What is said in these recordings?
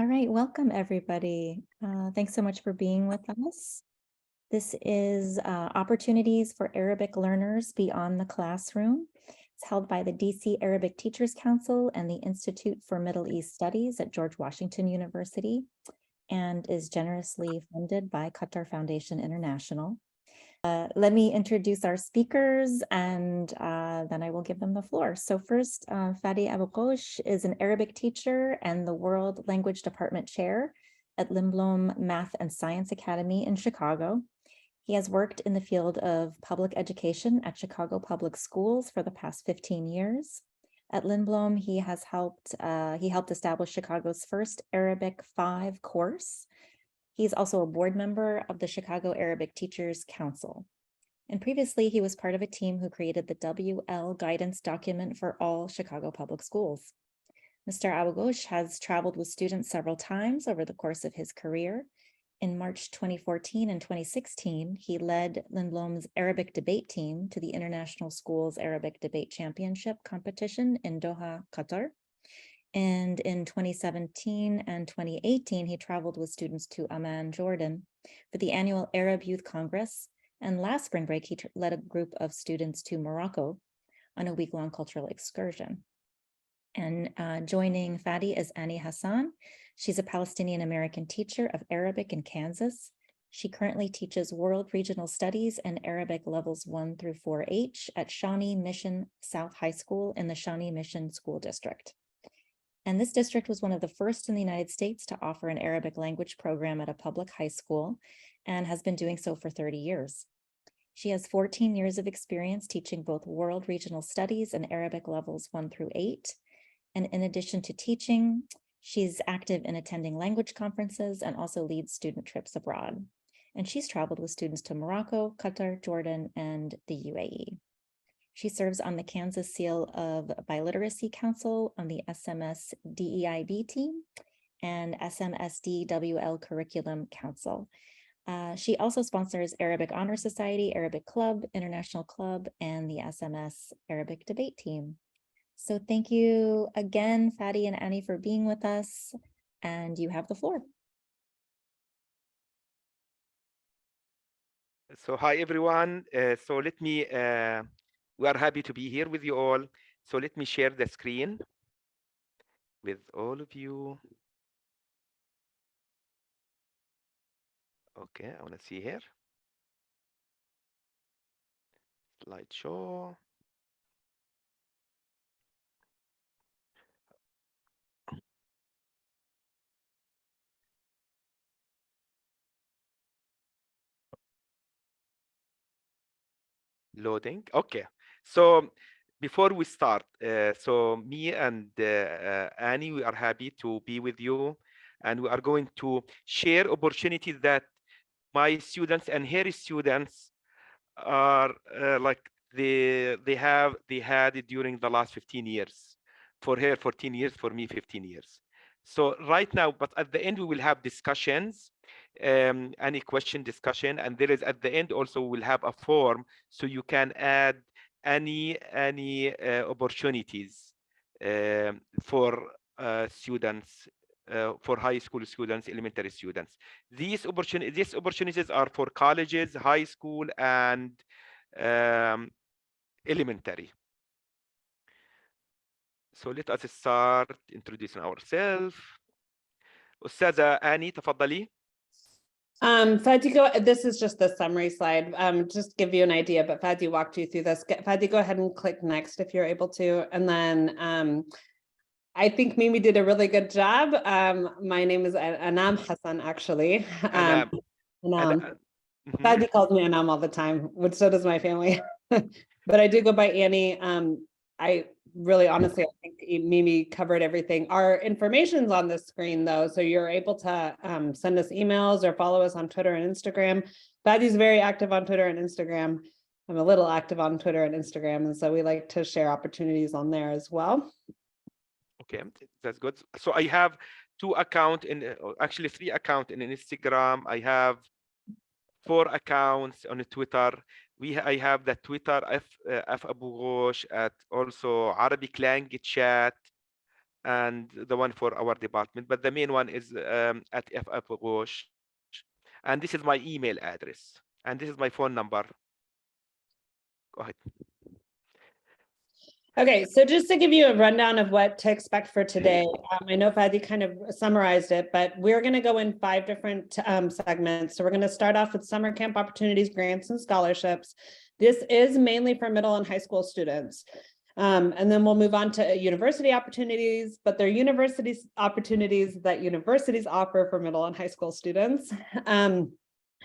All right, welcome everybody. Thanks so much for being with us. This is Opportunities for Arabic Learners Beyond the Classroom. It's held by the DC Arabic Teachers Council and the Institute for Middle East Studies at George Washington University, and is generously funded by Qatar Foundation International. Let me introduce our speakers and then I will give them the floor. So first, Fadi Abou-Ghosh is an Arabic teacher and the World Language Department Chair at Lindblom Math and Science Academy in Chicago. He has worked in the field of public education at Chicago Public Schools for the past 15 years. At Lindblom, he helped establish Chicago's first Arabic 5 course. He's also a board member of the Chicago Arabic Teachers Council. And previously, he was part of a team who created the WL guidance document for all Chicago public schools. Mr. Abou-Ghosh has traveled with students several times over the course of his career. In March 2014 and 2016, he led Lindblom's Arabic debate team to the International Schools Arabic Debate Championship competition in Doha, Qatar. And in 2017 and 2018, he traveled with students to Amman, Jordan for the annual Arab Youth Congress. And last spring break, he led a group of students to Morocco on a week-long cultural excursion. And joining Fadi is Annie Hassan. She's a Palestinian-American teacher of Arabic in Kansas. She currently teaches World Regional Studies and Arabic levels 1 through 4H at Shawnee Mission South High School in the Shawnee Mission School District. And this district was one of the first in the United States to offer an Arabic language program at a public high school and has been doing so for 30 years. She has 14 years of experience teaching both World Regional Studies and Arabic levels 1 through 8. And in addition to teaching, she's active in attending language conferences and also leads student trips abroad. And she's traveled with students to Morocco, Qatar, Jordan, and the UAE. She serves on the Kansas Seal of Biliteracy Council on the SMS DEIB team and SMSD WL Curriculum Council. She also sponsors Arabic Honor Society, Arabic Club, International Club, and the SMS Arabic Debate Team. So thank you again, Fadi and Annie, for being with us, and you have the floor. So hi, everyone. We are happy to be here with you all. So let me share the screen with all of you. Okay, I want to see here. Slideshow. Loading. Okay. So before we start, so me and Annie, we are happy to be with you, and we are going to share opportunities that my students and her students are like they had it during the last 15 years. For her 14 years, for me 15 years. So right now, but at the end we will have discussions, any question discussion, and there is at the end also we'll have a form so you can add any opportunities for students, for high school students, elementary students. These opportunities are for colleges, high school, and elementary. So let us start introducing ourselves. أستاذة آني تفضلي. Fadi, this is just the summary slide. Just give you an idea, but Fadi walked you through this. Fadi, go ahead and click next if you're able to. And then I think Mimi did a really good job. My name is Anam Hassan, actually. Anam. Fadi calls me Anam all the time, which so does my family. But I do go by Annie. I really honestly, I think Mimi covered everything. Our information's on the screen though, so you're able to send us emails or follow us on Twitter and Instagram. Fadi's very active on Twitter and Instagram. I'm a little active on Twitter and Instagram, and so we like to share opportunities on there as well. Okay, that's good. So I have 2 accounts actually 3 accounts in Instagram. I have 4 accounts on Twitter. I have the Twitter F Abou-Ghosh, at also Arabic language chat, and the one for our department, but the main one is at FF Ghosh. And this is my email address, and this is my phone number. Go ahead. Okay, so just to give you a rundown of what to expect for today, I know Fadi kind of summarized it, but we're going to go in 5 different segments. So we're going to start off with summer camp opportunities, grants, and scholarships. This is mainly for middle and high school students. And then we'll move on to university opportunities, but they're university opportunities that universities offer for middle and high school students. And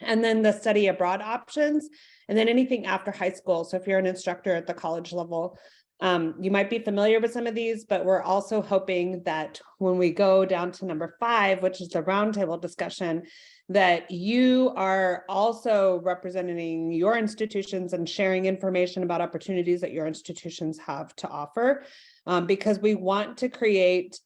then the study abroad options, and then anything after high school. So if you're an instructor at the college level, you might be familiar with some of these, but we're also hoping that when we go down to number 5, which is the roundtable discussion, that you are also representing your institutions and sharing information about opportunities that your institutions have to offer, because we want to create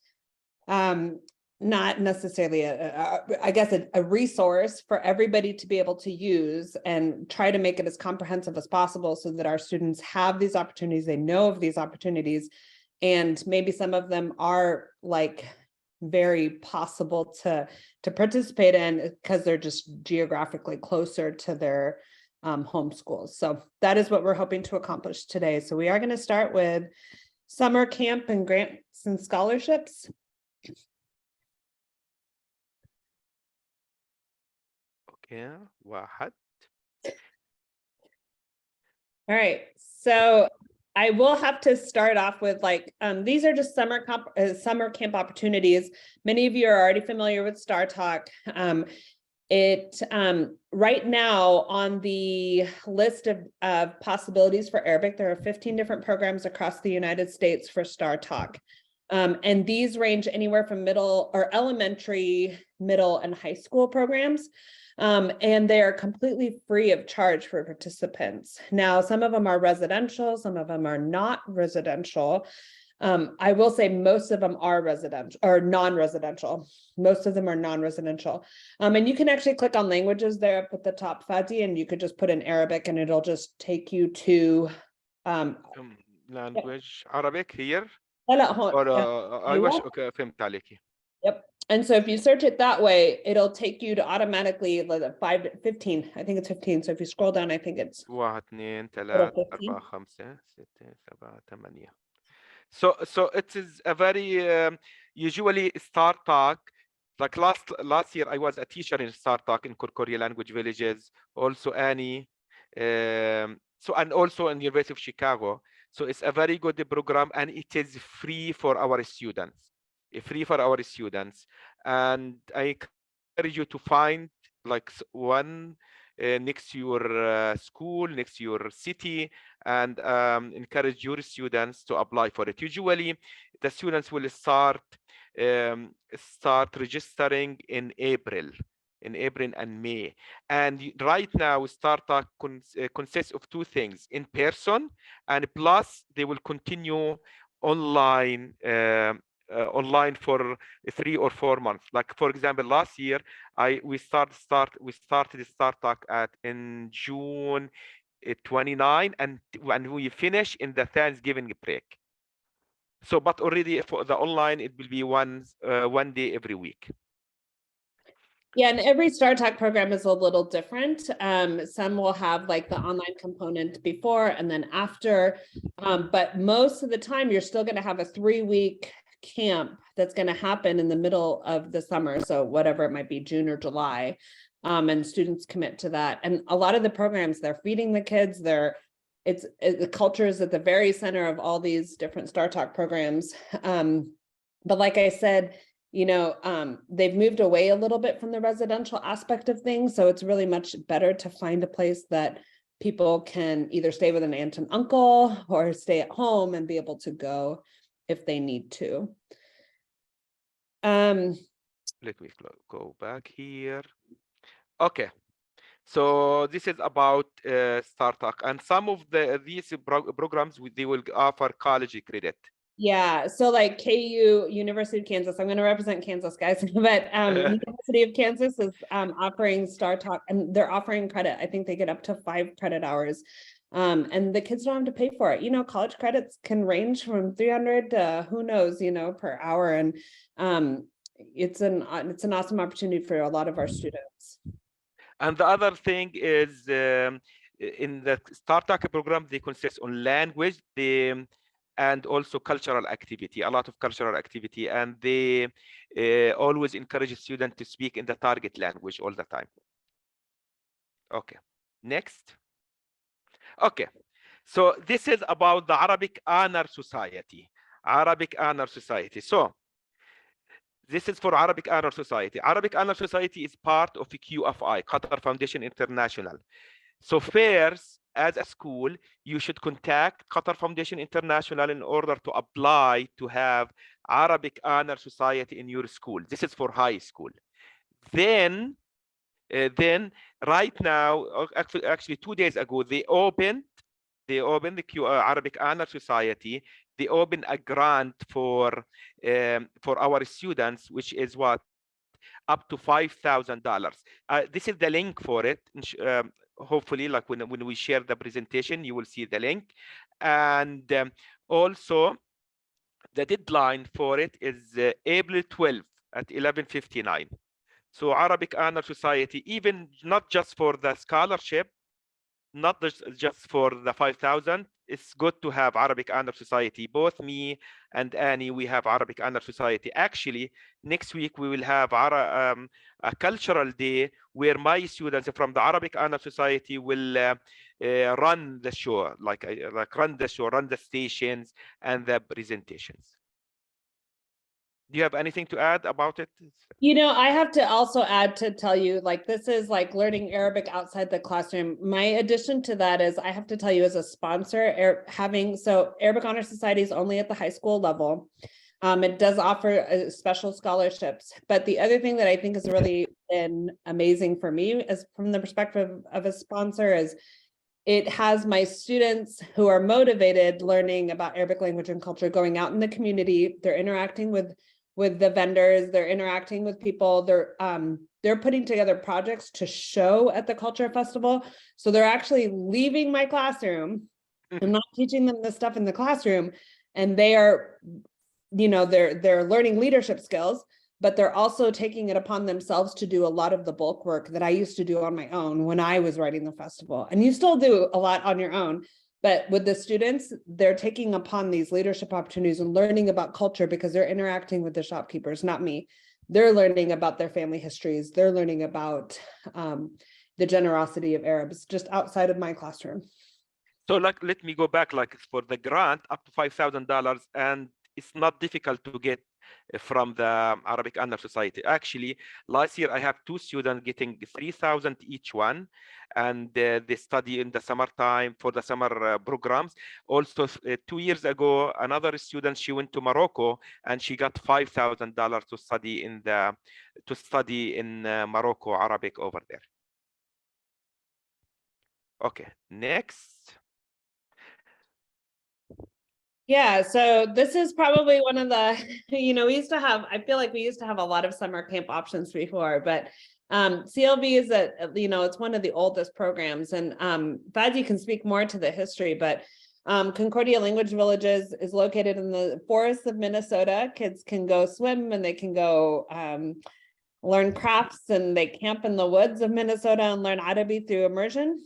not necessarily a resource for everybody to be able to use, and try to make it as comprehensive as possible so that our students have these opportunities, they know of these opportunities, and maybe some of them are like very possible to participate in because they're just geographically closer to their home schools. So that is what we're hoping to accomplish today. So we are going to start with summer camp and grants and scholarships. Okay, واحد. All right, so I will have to start off with like, these are just summer camp opportunities. Many of you are already familiar with StarTalk. Right now on the list of possibilities for Arabic, there are 15 different programs across the United States for StarTalk. And these range anywhere from middle or elementary, middle, and high school programs. And they are completely free of charge for participants. Now, some of them are residential, some of them are not residential. I will say most of them are residential or non-residential. Most of them are non-residential. And you can actually click on languages there up at the top, Fadi, and you could just put in Arabic and it'll just take you to language Arabic here. Or I wish. Okay, فهمت عليكي. Yep. And so if you search it that way, it'll take you to automatically like 15. I think it's 15. So if you scroll down, I think it's 1 2 3 4 5 6 7 8. So it is a very usually StarTalk. Like last year, I was a teacher in StarTalk in Concordia language villages. Also Annie, so and also in University of Chicago. So it's a very good program, and it is free for our students. Free for our students, and I encourage you to find like one next to your school, next to your city, and encourage your students to apply for it. Usually, the students will start registering in April and May. And right now, StarTalk consists of 2 things: in person, and plus they will continue online. Online for 3 or 4 months. Like for example, last year we started StarTalk in June 29, and we finish in the Thanksgiving break. So, but already for the online, it will be one day every week. Yeah, and every StarTalk program is a little different. Some will have like the online component before and then after, but most of the time you're still going to have a 3-week camp that's going to happen in the middle of the summer. So whatever it might be, June or July, and students commit to that. And a lot of the programs, they're feeding the kids, the culture is at the very center of all these different StarTalk programs. But like I said, you know, they've moved away a little bit from the residential aspect of things. So it's really much better to find a place that people can either stay with an aunt and uncle or stay at home and be able to go if they need to. Let me go back here. Okay. So this is about StarTalk, and some of these programs they will offer college credit. Yeah, so like KU, University of Kansas, I'm going to represent Kansas, guys, but University of Kansas is offering StarTalk, and they're offering credit. I think they get up to 5 credit hours. And the kids don't have to pay for it. You know, college credits can range from 300 to who knows, you know, per hour. And it's an awesome opportunity for a lot of our students. And the other thing is in the StarTalk program, they consist on language, and also cultural activity, a lot of cultural activity, and they always encourage students to speak in the target language all the time. Okay, next. Okay, so this is about the Arabic Honor Society. Arabic Honor Society. So this is for Arabic Honor Society. Arabic Honor Society is part of QFI, Qatar Foundation International. So first, as a school, you should contact Qatar Foundation International in order to apply to have Arabic Honor Society in your school. This is for high school. Then right now, actually 2 days ago, they opened the Arabic Honor Society. They opened a grant for our students, which is what, up to $5,000. This is the link for it. Hopefully, like when we share the presentation, you will see the link. And also, the deadline for it is April 12th at 11:59. So Arabic Honor Society, even not just for the scholarship, not just for the 5,000, it's good to have Arabic Honor Society. Both me and Annie, we have Arabic Honor Society. Actually, next week we will have a cultural day where my students from the Arabic Honor Society will run the show, run the stations and the presentations. Do you have anything to add about it? You know, I have to also add to tell you, like, this is like learning Arabic outside the classroom. My addition to that is, I have to tell you, as a sponsor, so Arabic Honor Society is only at the high school level. It does offer special scholarships, but the other thing that I think has really been amazing for me, as from the perspective of a sponsor, is it has my students who are motivated learning about Arabic language and culture, going out in the community. They're interacting with the vendors, they're interacting with people, they're putting together projects to show at the culture festival. So they're actually leaving my classroom. I'm not teaching them this stuff in the classroom, and they are, you know, they're learning leadership skills, but they're also taking it upon themselves to do a lot of the bulk work that I used to do on my own when I was writing the festival. And you still do a lot on your own. But with the students, they're taking upon these leadership opportunities and learning about culture because they're interacting with the shopkeepers, not me. They're learning about their family histories. They're learning about the generosity of Arabs just outside of my classroom. So let me go back, for the grant up to $5,000, and it's not difficult to get from the Arabic Honor Society. Actually, last year I have 2 students getting 3,000 each one, and they study in the summertime for the summer programs. Also, 2 years ago, another student, she went to Morocco and she got $5,000 to study in Morocco Arabic over there. Okay, next. Yeah, so this is probably one of the, you know, I feel like we used to have a lot of summer camp options before, but CLV is it's one of the oldest programs, and Fadi can speak more to the history, but Concordia Language Villages is located in the forests of Minnesota. Kids can go swim and they can go learn crafts, and they camp in the woods of Minnesota and learn Arabic through immersion.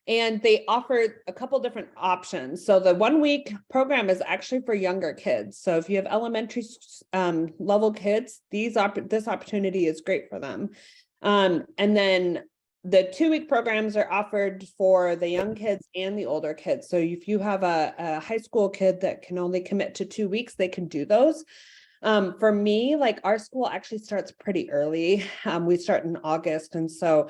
And they offer a couple different options. So the 1-week program is actually for younger kids. So if you have elementary level kids, this opportunity is great for them. And then the 2-week programs are offered for the young kids and the older kids. So if you have a high school kid that can only commit to 2 weeks, they can do those. For me, like, our school actually starts pretty early. We start in August, and so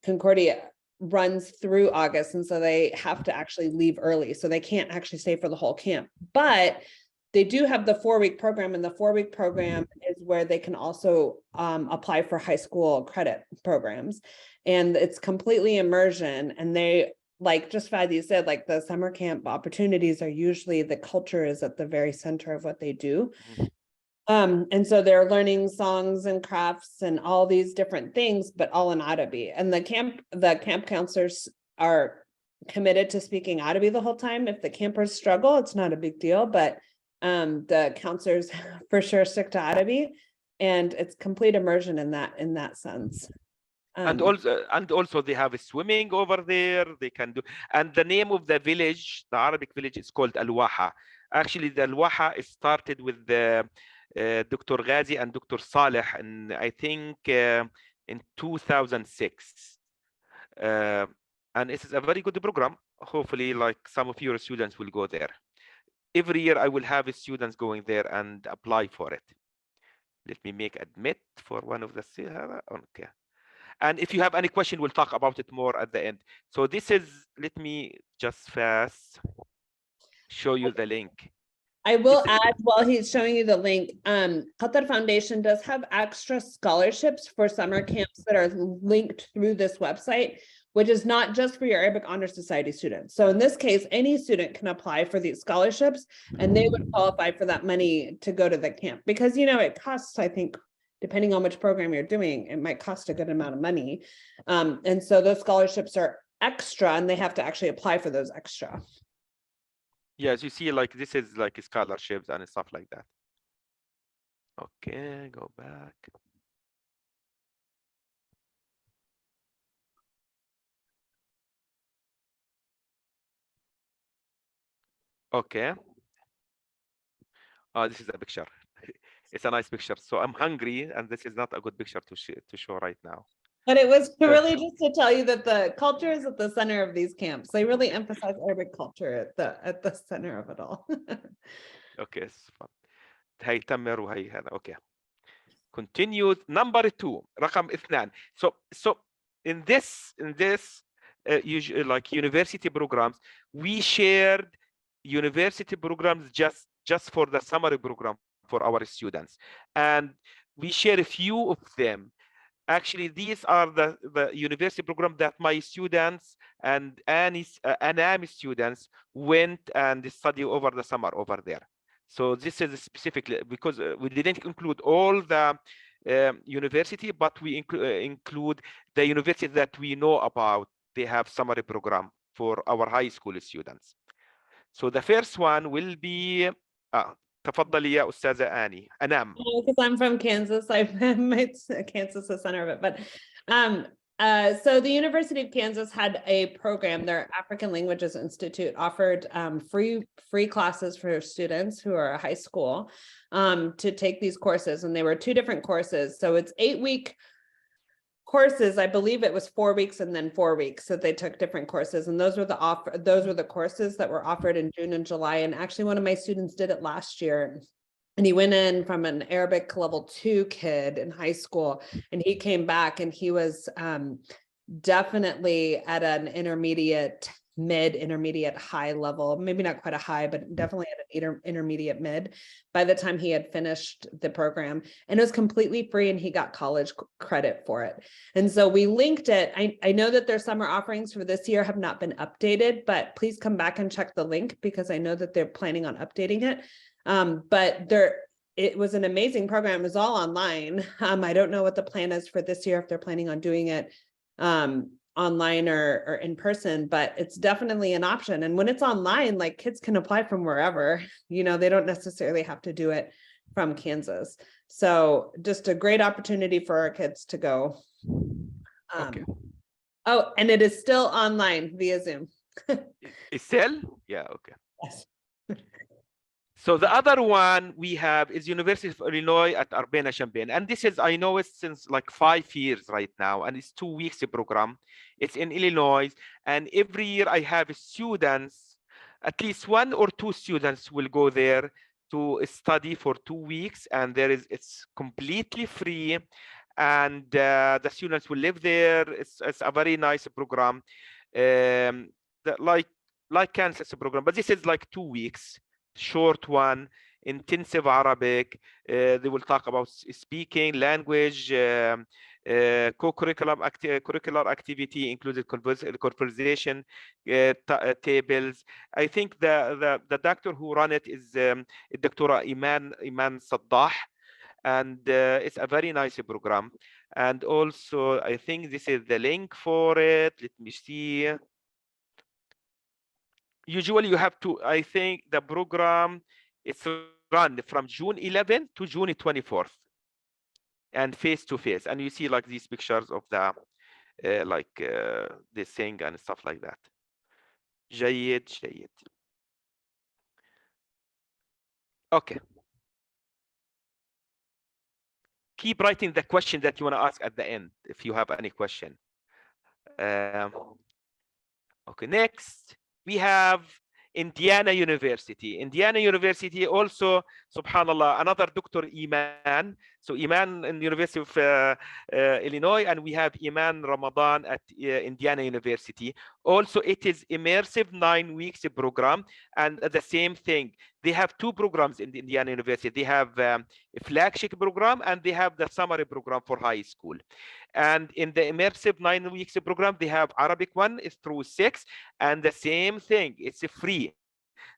Concordia runs through August, and so they have to actually leave early, so they can't actually stay for the whole camp. But they do have the 4-week program, and the 4-week program is where they can also apply for high school credit programs, and it's completely immersion. And they, like just Fadi said, like, the summer camp opportunities are usually, the culture is at the very center of what they do. And so they're learning songs and crafts and all these different things, but all in Arabic. And the camp counselors are committed to speaking Arabic the whole time. If the campers struggle, it's not a big deal, but the counselors for sure stick to Arabic, and it's complete immersion in that sense. And also they have a swimming over there. They can do, and the name of the village, the Arabic village, is called Al-Waha. Actually, the Al-Waha started with the Dr. Ghazi and Dr. Saleh, and I think in 2006. And it is a very good program. Hopefully, like some of your students will go there. Every year, I will have students going there and apply for it. Let me make admit for one of the. Okay. And if you have any question, we'll talk about it more at the end. So this is, let me just fast show you the link. I will add, while he's showing you the link, Qatar Foundation does have extra scholarships for summer camps that are linked through this website, which is not just for your Arabic Honor Society students. So in this case, any student can apply for these scholarships, and they would qualify for that money to go to the camp, because, you know, it costs, I think, depending on which program you're doing, it might cost a good amount of money. And so those scholarships are extra, and they have to actually apply for those extra. Yes, you see, like this is like scholarships and stuff like that. Okay, go back. Okay. Oh, this is a picture. It's a nice picture. So I'm hungry, and this is not a good picture to show right now. But it was really just to tell you that the culture is at the center of these camps. They really emphasize Arabic culture at the center of it all. Okay, هي تمر وهي هذا. Okay. Continued. Number 2, رقم 2. So in this usually like university programs, we shared university programs just for the summer program for our students, and we share a few of them. Actually, these are the university program that my students and ANAM students went and study over the summer over there. So this is specifically because we didn't include all the university, but we include the university that we know about. They have summer program for our high school students. So the first one will be تفضلي يا أستاذة آني. أنام. Because I'm from Kansas, Kansas is the center of it. But so the University of Kansas had a program. Their African Languages Institute offered free classes for students who are high school to take these courses, and they were 2 different courses. So it's 8-week courses. I believe it was 4 weeks and then 4 weeks that they took different courses, and those were the courses that were offered in June and July. And actually, one of my students did it last year, and he went in from an Arabic level 2 kid in high school, and he came back and he was definitely at an intermediate high level, maybe not quite a high, but definitely at an intermediate mid by the time he had finished the program. And it was completely free, and he got college credit for it. And so we linked it. I know that their summer offerings for this year have not been updated, but please come back and check the link, because I know that they're planning on updating it. But it was an amazing program. It was all online. I don't know what the plan is for this year, if they're planning on doing it online or in person, but it's definitely an option. And when it's online, like, kids can apply from wherever, you know, they don't necessarily have to do it from Kansas. So just a great opportunity for our kids to go. Okay. Oh, and it is still online via Zoom. It's still? Yeah, okay. Yes. So the other one we have is University of Illinois at Urbana, Champaign. And this is, I know it since like 5 years right now, and it's 2 weeks program. It's in Illinois, and every year I have students, at least 1 or 2 students will go there to study for 2 weeks, and it's completely free, and the students will live there. It's a very nice program, like Kansas program, but this is like 2 weeks. Short one, intensive Arabic. They will talk about speaking, language, curricular activity, including conversation tables. I think the doctor who run it is Dr. Iman Saddah, and it's a very nice program. And also, I think this is the link for it. Let me see. usually you have to, I think the program is run from June 11th to June 24th, and face to face. And you see like these pictures of the this thing and stuff like that. جيد جيد. Okay. Keep writing the question that you want to ask at the end if you have any question. Okay, next we have Indiana University. Indiana University also, subhanallah, another Dr. Iman. So Iman in the University of Illinois, and we have Iman Ramadan at Indiana University. Also, it is immersive 9 weeks program, and the same thing. They have two programs in the Indiana University. They have a flagship program, and they have the summary program for high school. And in the immersive 9 weeks program, they have Arabic 1 is through 6, and the same thing, it's free.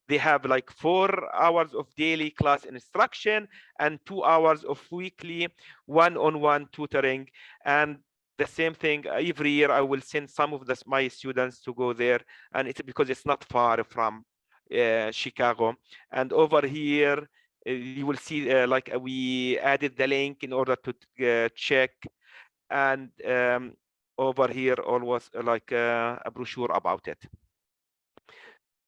They have like 4 hours of daily class instruction and 2 hours of weekly one-on-one tutoring. And the same thing, every year I will send some of my students to go there, and it's because it's not far from Chicago. And over here, you will see we added the link in order to check. And over here always a brochure about it.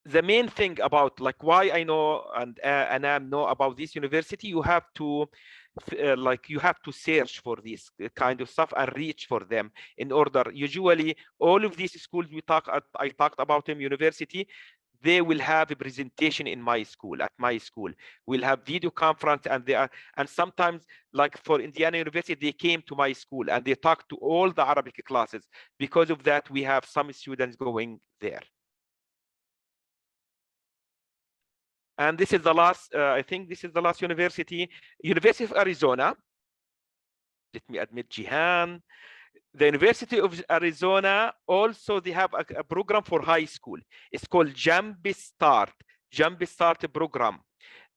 The main thing about why I know and I know about this university, you have to you have to search for this kind of stuff and reach for them in order. Usually all of these schools I talked about in university, they will have a presentation in my school. At my school we'll have video conference, and and sometimes like for Indiana University, they came to my school and they talked to all the Arabic classes. Because of that, we have some students going there. And this is the last, I think this is the last university, University of Arizona. Let me admit Jihan. The University of Arizona also, they have a program for high school. It's called Jump Start program.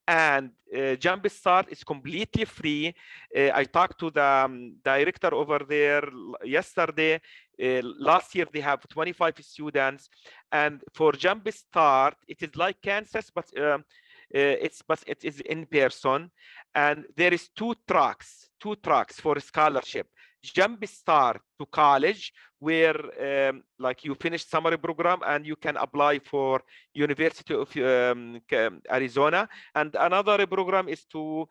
And Jump Start is completely free. I talked to the director over there yesterday. Last year they have 25 students, and for Jump Start, it is like Kansas, but it is in person, and there is two tracks for scholarship. Jump Start to college, where you finish summary program and you can apply for University of Arizona. And another program is to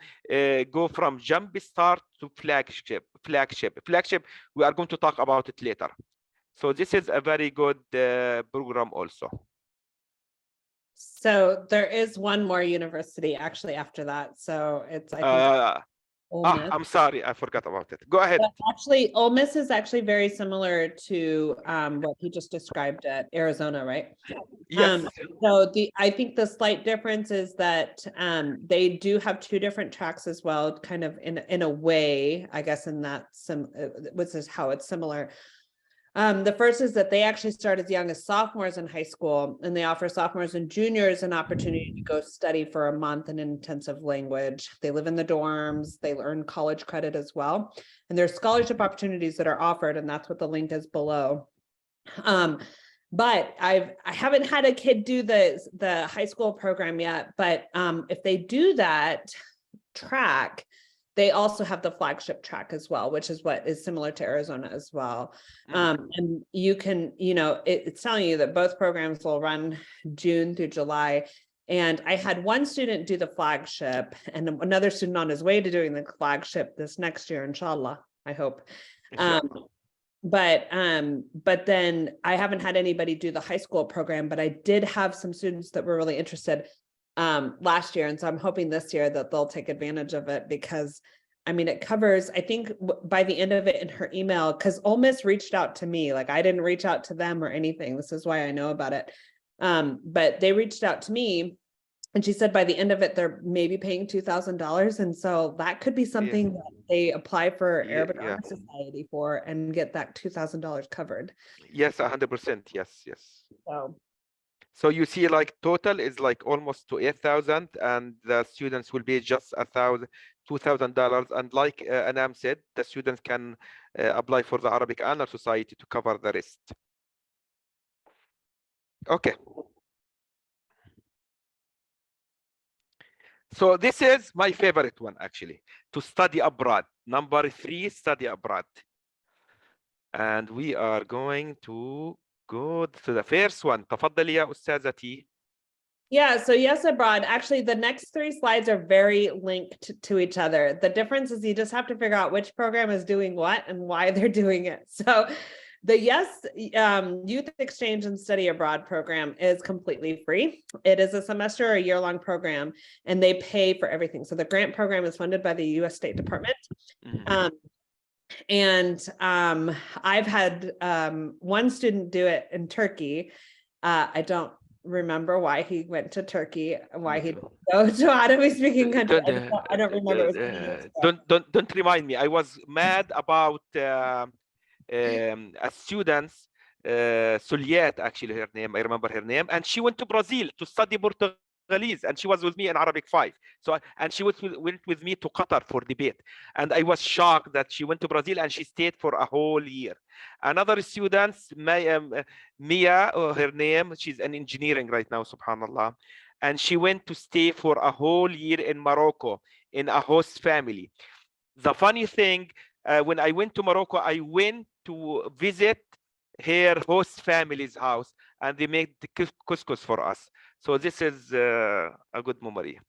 go from Jump Start to flagship. We are going to talk about it later. So this is a very good program also. So there is one more university actually after that. So it's, I think, Ole Miss. I'm sorry, I forgot about it. Go ahead. But actually, Ole Miss is actually very similar to what he just described at Arizona, right? Yes. So I think the slight difference is that they do have two different tracks as well, kind of in a way, I guess, in that which is how it's similar. The first is that they actually start as young as sophomores in high school, and they offer sophomores and juniors an opportunity to go study for a month in intensive language. They live in the dorms, they earn college credit as well. And there's scholarship opportunities that are offered, and that's what the link is below. But I haven't had a kid do the high school program yet, but if they do that track, they also have the flagship track as well, which is what is similar to Arizona as well. And you can, it's telling you that both programs will run June through July. And I had one student do the flagship and another student on his way to doing the flagship this next year, inshallah, I hope. But then I haven't had anybody do the high school program, but I did have some students that were really interested last year. And so I'm hoping this year that they'll take advantage of it, because I mean, it covers, I think by the end of it in her email, because Ole Miss reached out to me, like I didn't reach out to them or anything. This is why I know about it. But they reached out to me, and she said by the end of it, they're maybe paying $2,000. And so that could be something that they apply for Arabic Honor Society for and get that $2,000 covered. Yes, 100%. Yes. So you see, like total is like almost to 8,000, and the students will be just $2,000. And like Anam said, the students can apply for the Arabic Honor Society to cover the rest. Okay. So this is my favorite one, actually, to study abroad. Number 3, study abroad. And we are going to go to the first one. تفضلي يا أستاذتي. Yeah, so yes, abroad. Actually, the next 3 slides are very linked to each other. The difference is you just have to figure out which program is doing what and why they're doing it. So the Yes Youth Exchange and Study Abroad program is completely free. It is a semester or a year-long program, and they pay for everything. So the grant program is funded by the U.S. State Department. I've had one student do it in Turkey. I don't remember why he went to Turkey, why he didn't go to Arabic-speaking country. I don't remember. Don't remind me. I was mad about a student, Suliat, actually her name. I remember her name, and she went to Brazil to study Portuguese, and she was with me in Arabic 5. So, and she went with me to Qatar for debate, and I was shocked that she went to Brazil and she stayed for a whole year. Another student, Mia, her name, she's an engineering right now, subhanallah, and she went to stay for a whole year in Morocco in a host family. The funny thing, when I went to Morocco, I went to visit her host family's house, and they made the couscous for us. So this is a good memory.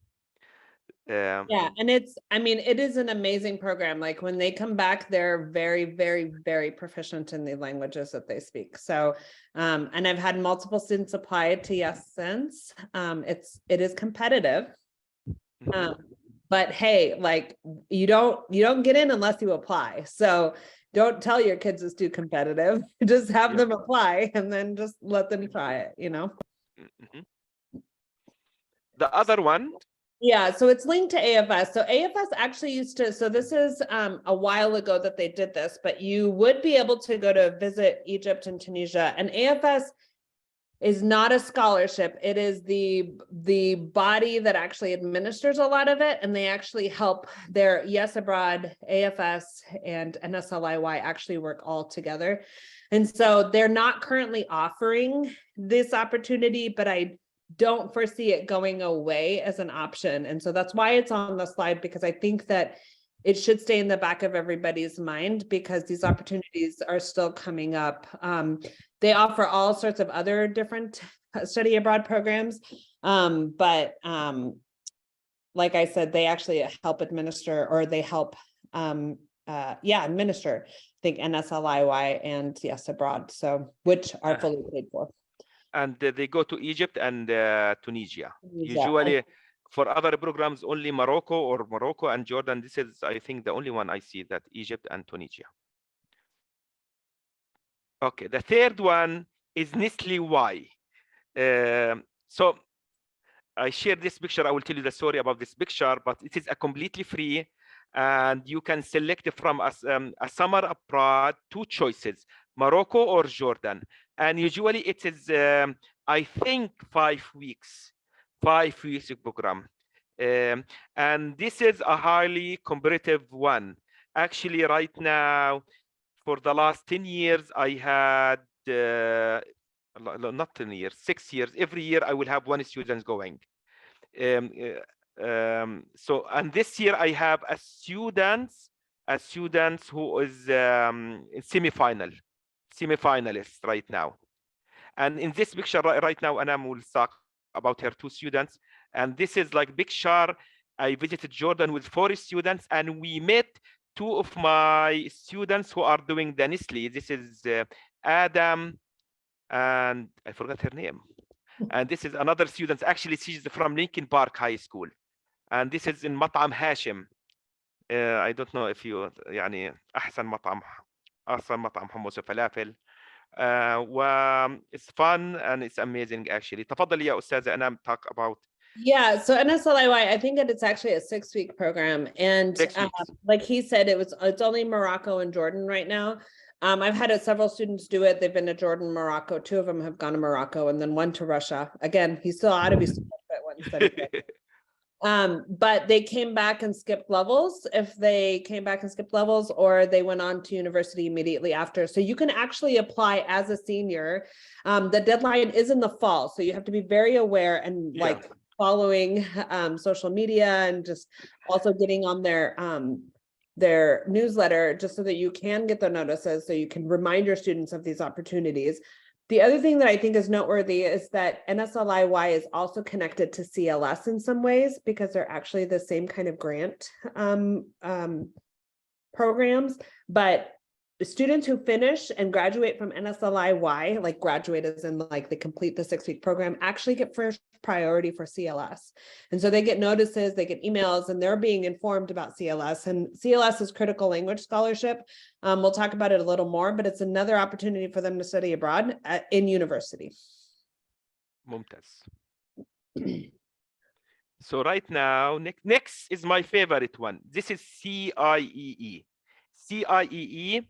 Yeah, and it is an amazing program. Like when they come back, they're very, very, very proficient in the languages that they speak. So, and I've had multiple students apply to Yes since. It is competitive. But hey, like you don't get in unless you apply. So don't tell your kids it's too competitive. Just have them apply and then just let them try it, you know? The other one. Yeah, so it's linked to AFS. So AFS actually used to, so this is a while ago that they did this, but you would be able to go to visit Egypt and Tunisia, and AFS is not a scholarship. It is the body that actually administers a lot of it, and they actually help their Yes Abroad, AFS, and NSLIY actually work all together. And so they're not currently offering this opportunity, but I don't foresee it going away as an option. And so that's why it's on the slide, because I think that it should stay in the back of everybody's mind, because these opportunities are still coming up. They offer all sorts of other different study abroad programs. But like I said, they actually help administer, or they help administer, I think, NSLIY and Yes Abroad, so which are fully paid for. And they go to Egypt and Tunisia. Usually for other programs, only Morocco and Jordan. This is, I think, the only one I see, that Egypt and Tunisia. Okay, the third one is Nestle Y. So I shared this picture. I will tell you the story about this picture, but it is a completely free, and you can select from a summer abroad 2 choices, Morocco or Jordan. And usually it is, I think, 5 weeks program. And this is a highly competitive one. Actually, right now, for the last 10 years, I had, not 10 years, 6 years. Every year I will have 1 student going. So, and this year I have a student who is semi-finalist right now. And in this picture right now, Anam will talk about her 2 students. And this is like picture. I visited Jordan with 4 students, and we met 2 of my students who are doing the Nestle. This is Adam, and I forgot her name. And this is another student. Actually, she's from Lincoln Park High School. And this is in مطعم هاشم. I don't know if you, يعني أحسن مطعم حمص وفلافل. It's fun and it's amazing, actually. تفضلي يا أستاذة أنام, talk about. Yeah, so NSLIY, I think that it's actually a 6-week program. And like he said, it's only Morocco and Jordan right now. I've had several students do it. They've been to Jordan, Morocco. 2 of them have gone to Morocco, and then 1 to Russia. Again, he's still out of his but they came back and skipped levels. If they came back and skipped levels, or they went on to university immediately after. So you can actually apply as a senior. The deadline is in the fall, so you have to be very aware and like following social media and just also getting on their newsletter, just so that you can get the notices, so you can remind your students of these opportunities. The other thing that I think is noteworthy is that NSLIY is also connected to CLS in some ways, because they're actually the same kind of grant programs, but the students who finish and graduate from NSLIY, like graduate as in like they complete the 6-week program, actually get first priority for CLS. And so they get notices, they get emails, and they're being informed about CLS. And CLS is Critical Language Scholarship. We'll talk about it a little more, but it's another opportunity for them to study abroad in university. Mumtaz. So right now, next is my favorite one. This is CIEE. CIEE,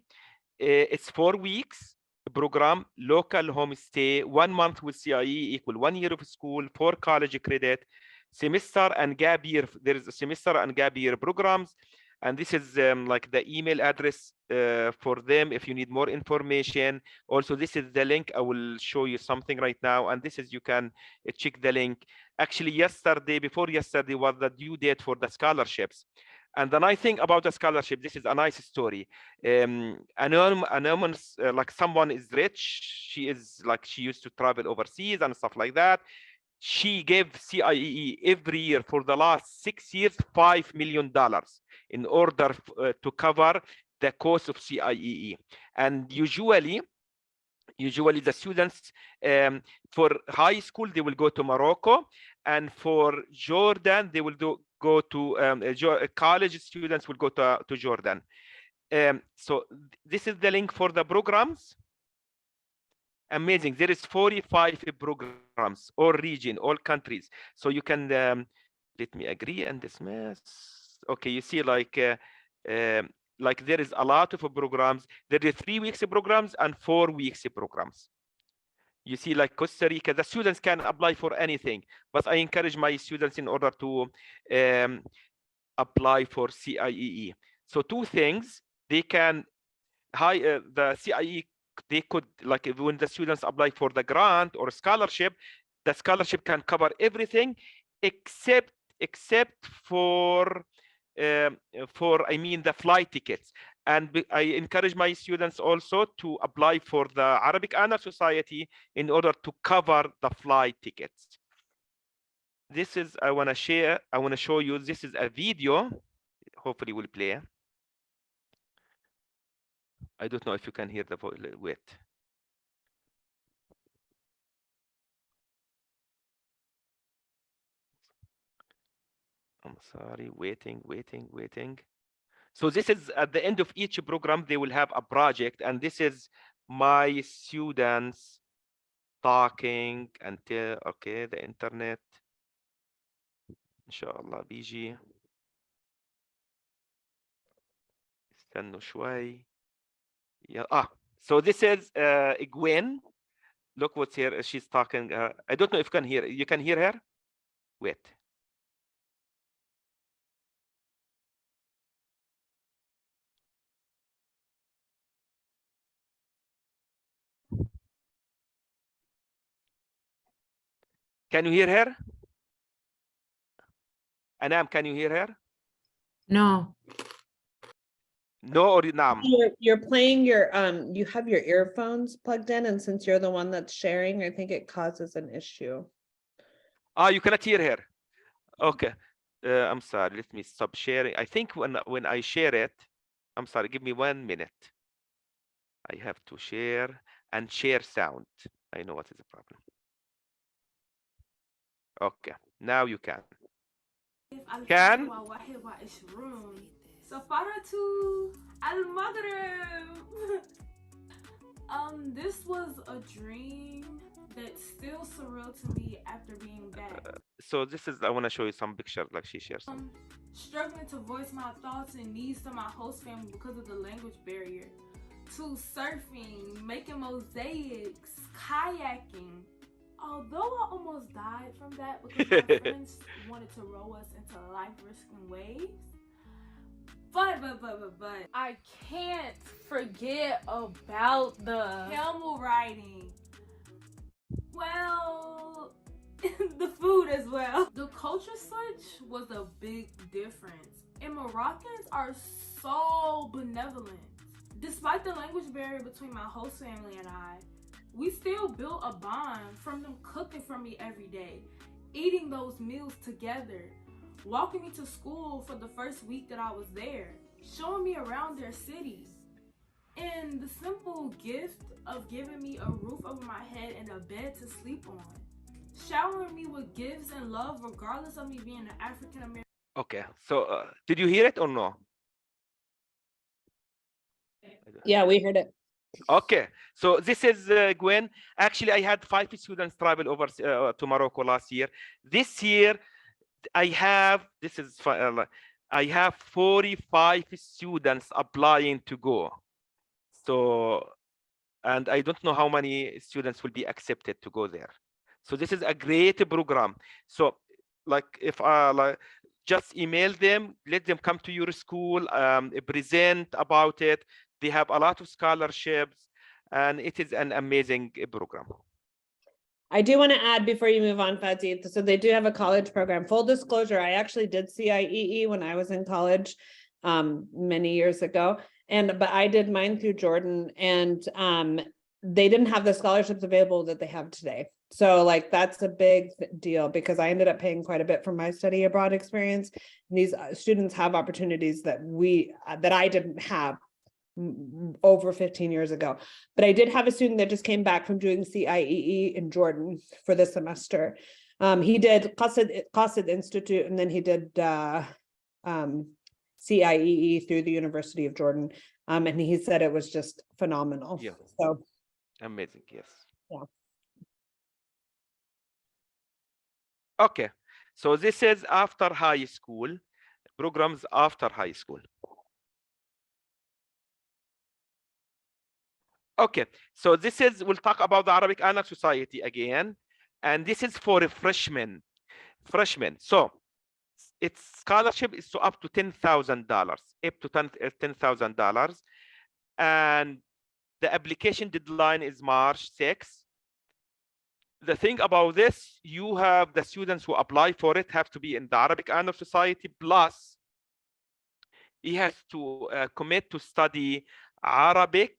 it's 4 weeks program, local homestay, 1 month with CIE equal 1 year of school, 4 college credit, semester and gap year. There is a semester and gap year programs. And this is like the email address for them if you need more information. Also, this is the link. I will show you something right now. And this is, you can check the link. Actually, before yesterday was the due date for the scholarships. And the nice thing about the scholarship, this is a nice story. Anonymous, like someone is rich. She used to travel overseas and stuff like that. She gave CIEE every year for the last 6 years, $5 million in order to cover the cost of CIEE. And usually the students for high school, they will go to Morocco, and for Jordan, they will go to college students will go to Jordan. So this is the link for the programs. Amazing. There is 45 programs, all region, all countries. So you can let me agree and dismiss. Okay, you see like there is a lot of programs. There are 3 weeks programs and 4 weeks programs. You see, like Costa Rica, the students can apply for anything, but I encourage my students in order to apply for CIEE. So 2 things, they can the CIE, they could, like when the students apply for the grant or scholarship, the scholarship can cover everything except for I mean the flight tickets. And I encourage my students also to apply for the Arabic Honor Society in order to cover the flight tickets. This is, I want to show you, this is a video, hopefully will play. I don't know if you can hear the voice. Wait. I'm sorry, waiting. So this is at the end of each program, they will have a project, and this is my students talking until, okay, the internet. Inshallah بيجي. استنوا شوي. Yeah. So this is Gwen. Look what's here. She's talking. I don't know if you can hear. You can hear her? Wait. Can you hear her? Anam, can you hear her? No. No or Naam? You're playing your you have your earphones plugged in, and since you're the one that's sharing, I think it causes an issue. You cannot hear her. Okay. I'm sorry. Let me stop sharing. I think when I share it, I'm sorry. Give me 1 minute. I have to share and share sound. I know what is the problem. Okay. Now you can. Can? This was a dream that's still surreal to me after being back. So this is, I want to show you some pictures like she shares. Struggling to voice my thoughts and needs to my host family because of the language barrier, to surfing, making mosaics, kayaking. Although I almost died from that because my friends wanted to row us into life-risking waves. But I can't forget about the camel riding. Well, the food as well. The culture switch was a big difference. And Moroccans are so benevolent. Despite the language barrier between my host family and I, we still built a bond from them cooking for me every day, eating those meals together, walking me to school for the first week that I was there, showing me around their city. And the simple gift of giving me a roof over my head and a bed to sleep on, showering me with gifts and love regardless of me being an African American. Okay, so did you hear it or no? Yeah, we heard it. Okay, so this is Gwen. Actually, I had 5 students travel over to Morocco last year. This year, I have, I have 45 students applying to go. So, and I don't know how many students will be accepted to go there. So this is a great program. So like if just email them, let them come to your school, present about it. They have a lot of scholarships, and it is an amazing program. I do want to add before you move on, Fati, so they do have a college program. Full disclosure, I actually did CIEE when I was in college many years ago. But I did mine through Jordan, and they didn't have the scholarships available that they have today. So like that's a big deal because I ended up paying quite a bit for my study abroad experience. And these students have opportunities that I didn't have over 15 years ago. But I did have a student that just came back from doing CIEE in Jordan for the semester. He did Casa Institute, and then he did CIEE through the University of Jordan. And he said it was just phenomenal. Yeah. So amazing, yes. Yeah. Okay, so this is after high school, programs after high school. Okay, so this is, we'll talk about the Arabic Honor Society again, and this is for a freshmen. So its scholarship is to up to $10,000, up to $10,000, and the application deadline is March 6th. The thing about this, you have the students who apply for it have to be in the Arabic Honor Society, plus he has to commit to study Arabic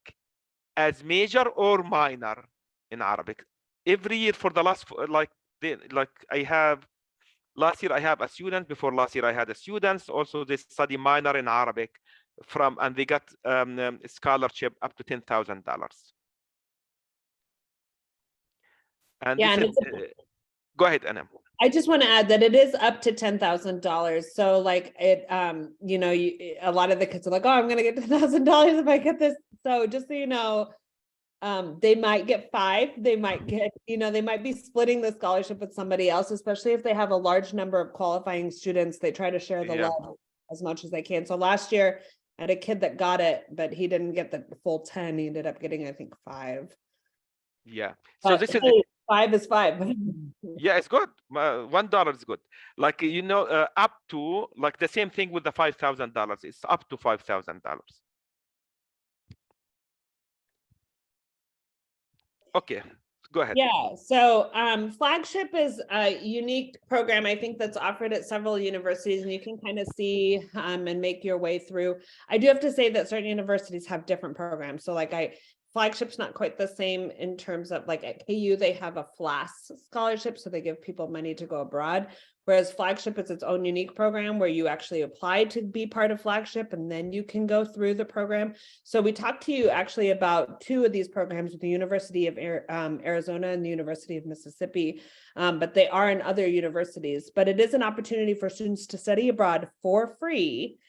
as major or minor in Arabic. Every year for the last, last year I have a student, before last year I had a student, also they study minor in Arabic and they got a scholarship up to $10,000. And yeah, this is, go ahead, Anam. I just want to add that it is up to $10,000. So like it, a lot of the kids are like, oh, I'm going to get $10,000 if I get this. So just so you know, they might get 5, they might get, they might be splitting the scholarship with somebody else, especially if they have a large number of qualifying students. They try to share the love as much as they can. So last year I had a kid that got it, but he didn't get the full 10. He ended up getting, I think, 5. Yeah. So this is 5 is 5. Yeah, it's good. $1 is good. Like, up to, like the same thing with the $5,000. It's up to $5,000. Okay, go ahead. Yeah, so Flagship is a unique program, I think, that's offered at several universities, and you can kind of see and make your way through. I do have to say that certain universities have different programs. So like Flagship's not quite the same in terms of, like at KU, they have a FLAS scholarship, so they give people money to go abroad. Whereas Flagship is its own unique program where you actually apply to be part of Flagship and then you can go through the program. So we talked to you actually about 2 of these programs with the University of Arizona and the University of Mississippi, but they are in other universities. But it is an opportunity for students to study abroad for free.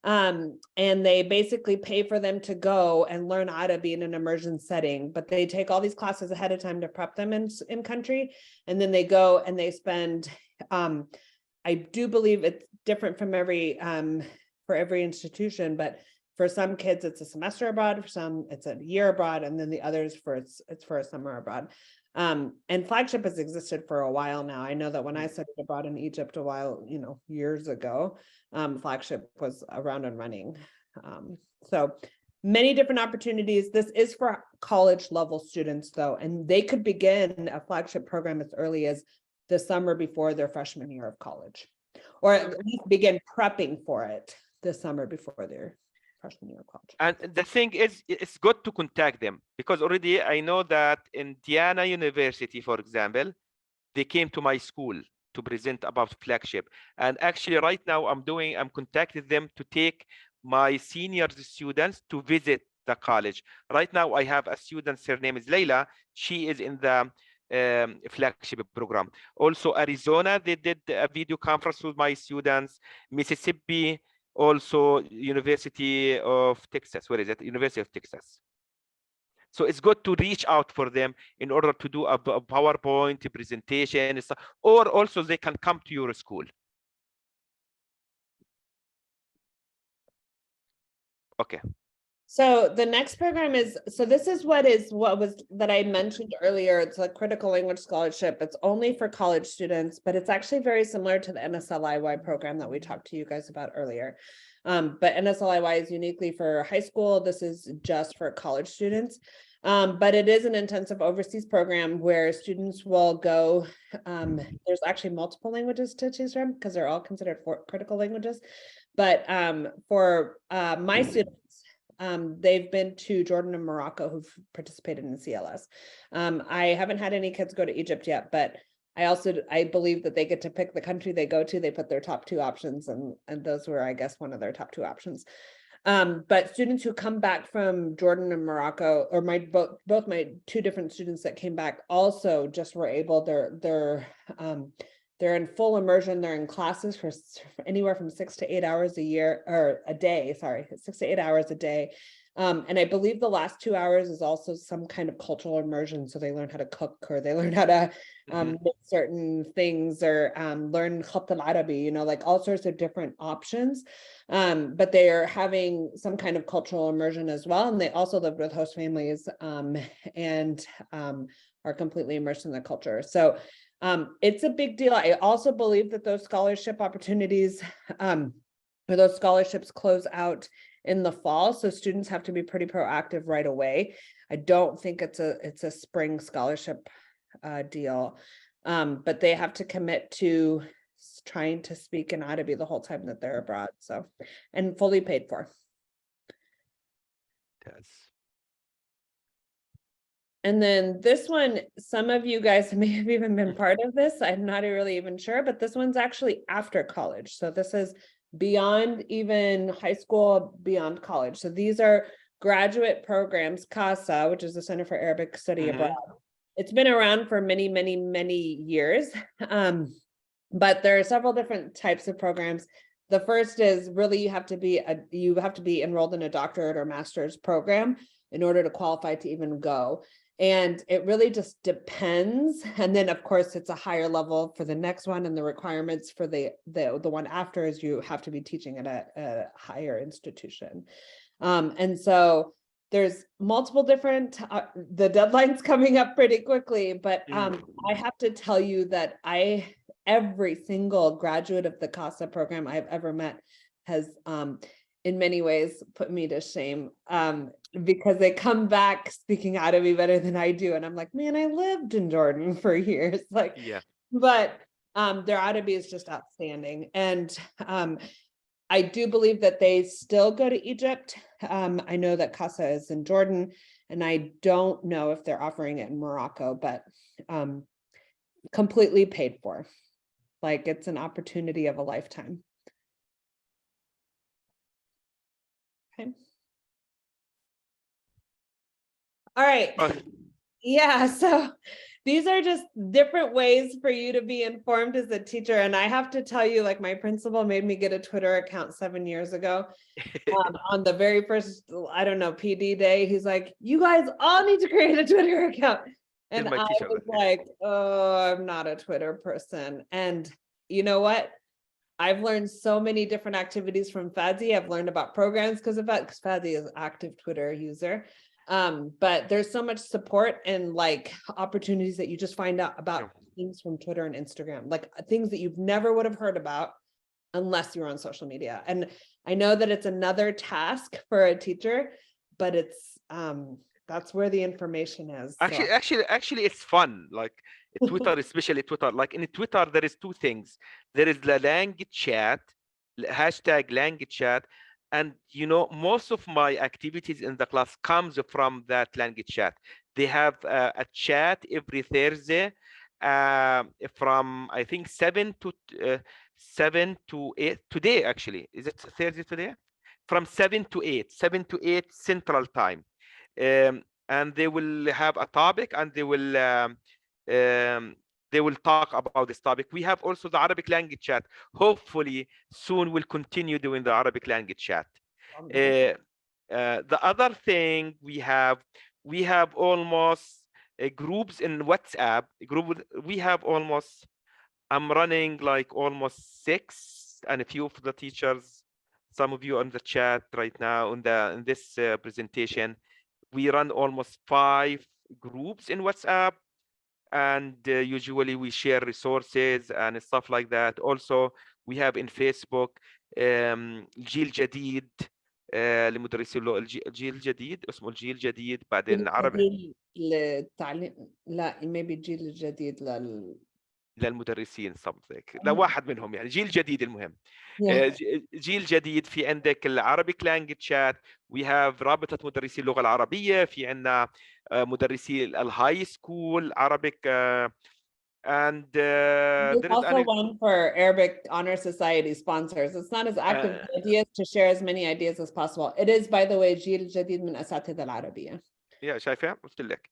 And they basically pay for them to go and learn how to be in an immersion setting, but they take all these classes ahead of time to prep them in country, and then they go and they spend, I do believe it's different from for every institution, but for some kids it's a semester abroad, for some it's a year abroad, and then the others it's for a summer abroad. And Flagship has existed for a while now. I know that when I studied abroad in Egypt a while, years ago, Flagship was around and running. So many different opportunities. This is for college level students though, and they could begin a Flagship program as early as the summer before their freshman year of college, or at least begin prepping for it the summer before their freshman year of college. And the thing is, it's good to contact them, because already I know that Indiana University, for example, they came to my school to present about Flagship. And actually right now I'm contacting them to take my senior students to visit the college. Right now I have a student, her name is Leila. She is in the Flagship program. Also Arizona, they did a video conference with my students. Mississippi, also University of Texas. Where is it? University of Texas. So it's good to reach out for them in order to do a PowerPoint presentation, or also they can come to your school. Okay. So the next program is, so this is what was that I mentioned earlier. It's a critical language scholarship. It's only for college students, but it's actually very similar to the NSLIY program that we talked to you guys about earlier. But NSLIY is uniquely for high school. This is just for college students. But it is an intensive overseas program where students will go, there's actually multiple languages to choose from because they're all considered critical languages. But for my students, they've been to Jordan and Morocco who've participated in the CLS. I haven't had any kids go to Egypt yet, but I believe that they get to pick the country they go to. They put their top 2 options, and those were, I guess, one of their top 2 options. But students who come back from Jordan and Morocco, or both my 2 different students that came back also just were able, they're in full immersion. They're in classes for anywhere from 6 to 8 hours a year, or a day, sorry, 6 to 8 hours a day. And I believe the last 2 hours is also some kind of cultural immersion. So they learn how to cook, or they learn how to make certain things, or learn Khatt al-Arabi, you know, like all sorts of different options. But they are having some kind of cultural immersion as well. And they also lived with host families and are completely immersed in the culture. So it's a big deal. I also believe that those scholarship opportunities, or those scholarships close out in the fall. So students have to be pretty proactive right away. I don't think it's a spring scholarship deal, but they have to commit to trying to speak in Arabic the whole time that they're abroad. So, and fully paid for. Yes. And then this one, some of you guys may have even been part of this. I'm not really even sure, but this one's actually after college. So this is beyond even high school, beyond college. So these are graduate programs, Casa, which is the Center for Arabic Study Abroad. It's been around for many, many, many years. But there are several different types of programs. The first is really you have to be enrolled in a doctorate or master's program in order to qualify to even go. And it really just depends. And then of course it's a higher level for the next one, and the requirements for the one after is you have to be teaching at a higher institution. And so there's multiple different, the deadline's coming up pretty quickly, but I have to tell you that every single graduate of the CASA program I've ever met has in many ways put me to shame, because they come back speaking Arabic better than I do. And I'm like, man, I lived in Jordan for years. Like, yeah. But their Arabic is just outstanding. And I do believe that they still go to Egypt. I know that Casa is in Jordan, and I don't know if they're offering it in Morocco, but completely paid for. Like, it's an opportunity of a lifetime. Okay. All right. Yeah, so these are just different ways for you to be informed as a teacher. And I have to tell you, like, my principal made me get a Twitter account 7 years ago. On the very first, I don't know, PD day, he's like, you guys all need to create a Twitter account. And I was like, oh, I'm not a Twitter person. And you know what? I've learned so many different activities from Fadzi. I've learned about programs because of that, because Fadzi is an active Twitter user. But there's so much support and like opportunities that you just find out about things from Twitter and Instagram, like things that you've never would have heard about unless you're on social media. And I know that it's another task for a teacher, but it's That's where the information is. So. Actually, it's fun. Like Twitter, especially Twitter. Like in Twitter, there is two things. There is the language chat, hashtag language chat, and most of my activities in the class comes from that language chat. They have a chat every Thursday, from I think 7 to 8 today. Actually, is it Thursday today? From 7 to 8 Central Time. And they will have a topic, and they will talk about this topic. We have also the Arabic language chat. Hopefully soon we'll continue doing the Arabic language chat. The other thing we have almost groups in WhatsApp group. We have almost, I'm running like almost 6, and a few of the teachers, some of you on the chat right now in this presentation, we run almost 5 groups in WhatsApp, and usually we share resources and stuff like that. Also, we have in Facebook جيل جديد لمدرسي اللغة. الجيل الجديد اسمه الجيل الجديد، بعدين عربي للتعليم. لا maybe الجيل الجديد للمدرسين something. لا، واحد منهم يعني جيل جديد. المهم جيل جديد. في عندك العربيك لانجويج شات. وي هاف رابطة مدرسي اللغة العربية. في عندنا مدرسي الهاي سكول عربيك. And there's there is also one for Arabic Honor Society sponsors. It's not as active ideas to share as many ideas as possible. It is, by the way, جيل جديد من أساتذة العربية. Yeah, شايفة؟ قلت لك.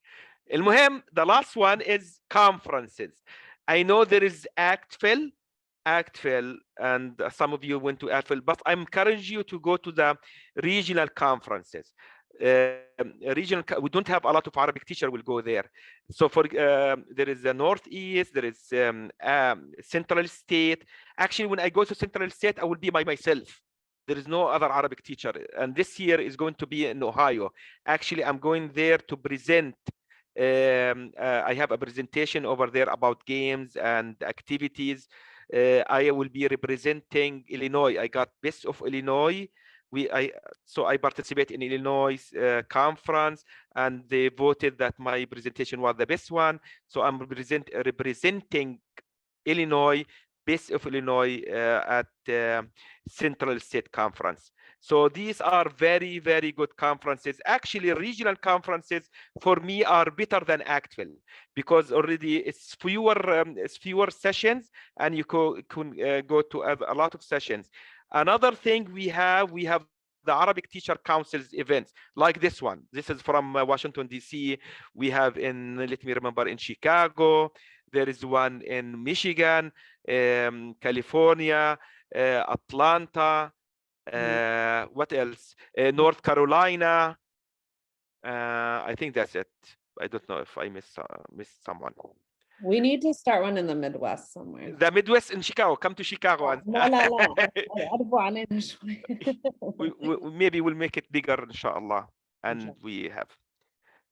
المهم, the last one is conferences. I know there is ACTFL, and some of you went to ACTFL, but I encourage you to go to the regional conferences. We don't have a lot of Arabic teacher will go there. So for there is the Northeast, there is Central State. Actually, when I go to Central State, I will be by myself. There is no other Arabic teacher, and this year is going to be in Ohio. Actually, I'm going there to present. I have a presentation over there about games and activities. I will be representing Illinois. I got Best of Illinois. So I participate in Illinois conference, and they voted that my presentation was the best one. So I'm representing Illinois, Best of Illinois at Central State Conference. So these are very, very good conferences. Actually, regional conferences for me are better than ACTFL, because already it's fewer sessions, and you can go to a lot of sessions. Another thing we have the Arabic Teacher Council's events, like this one. This is from Washington, D.C. We have let me remember, in Chicago. There is one in Michigan, California, Atlanta. What else? North Carolina. I think that's it. I don't know if I missed someone. We need to start one in the Midwest somewhere. The Midwest in Chicago. Come to Chicago. Maybe we'll make it bigger, inshallah. And we have.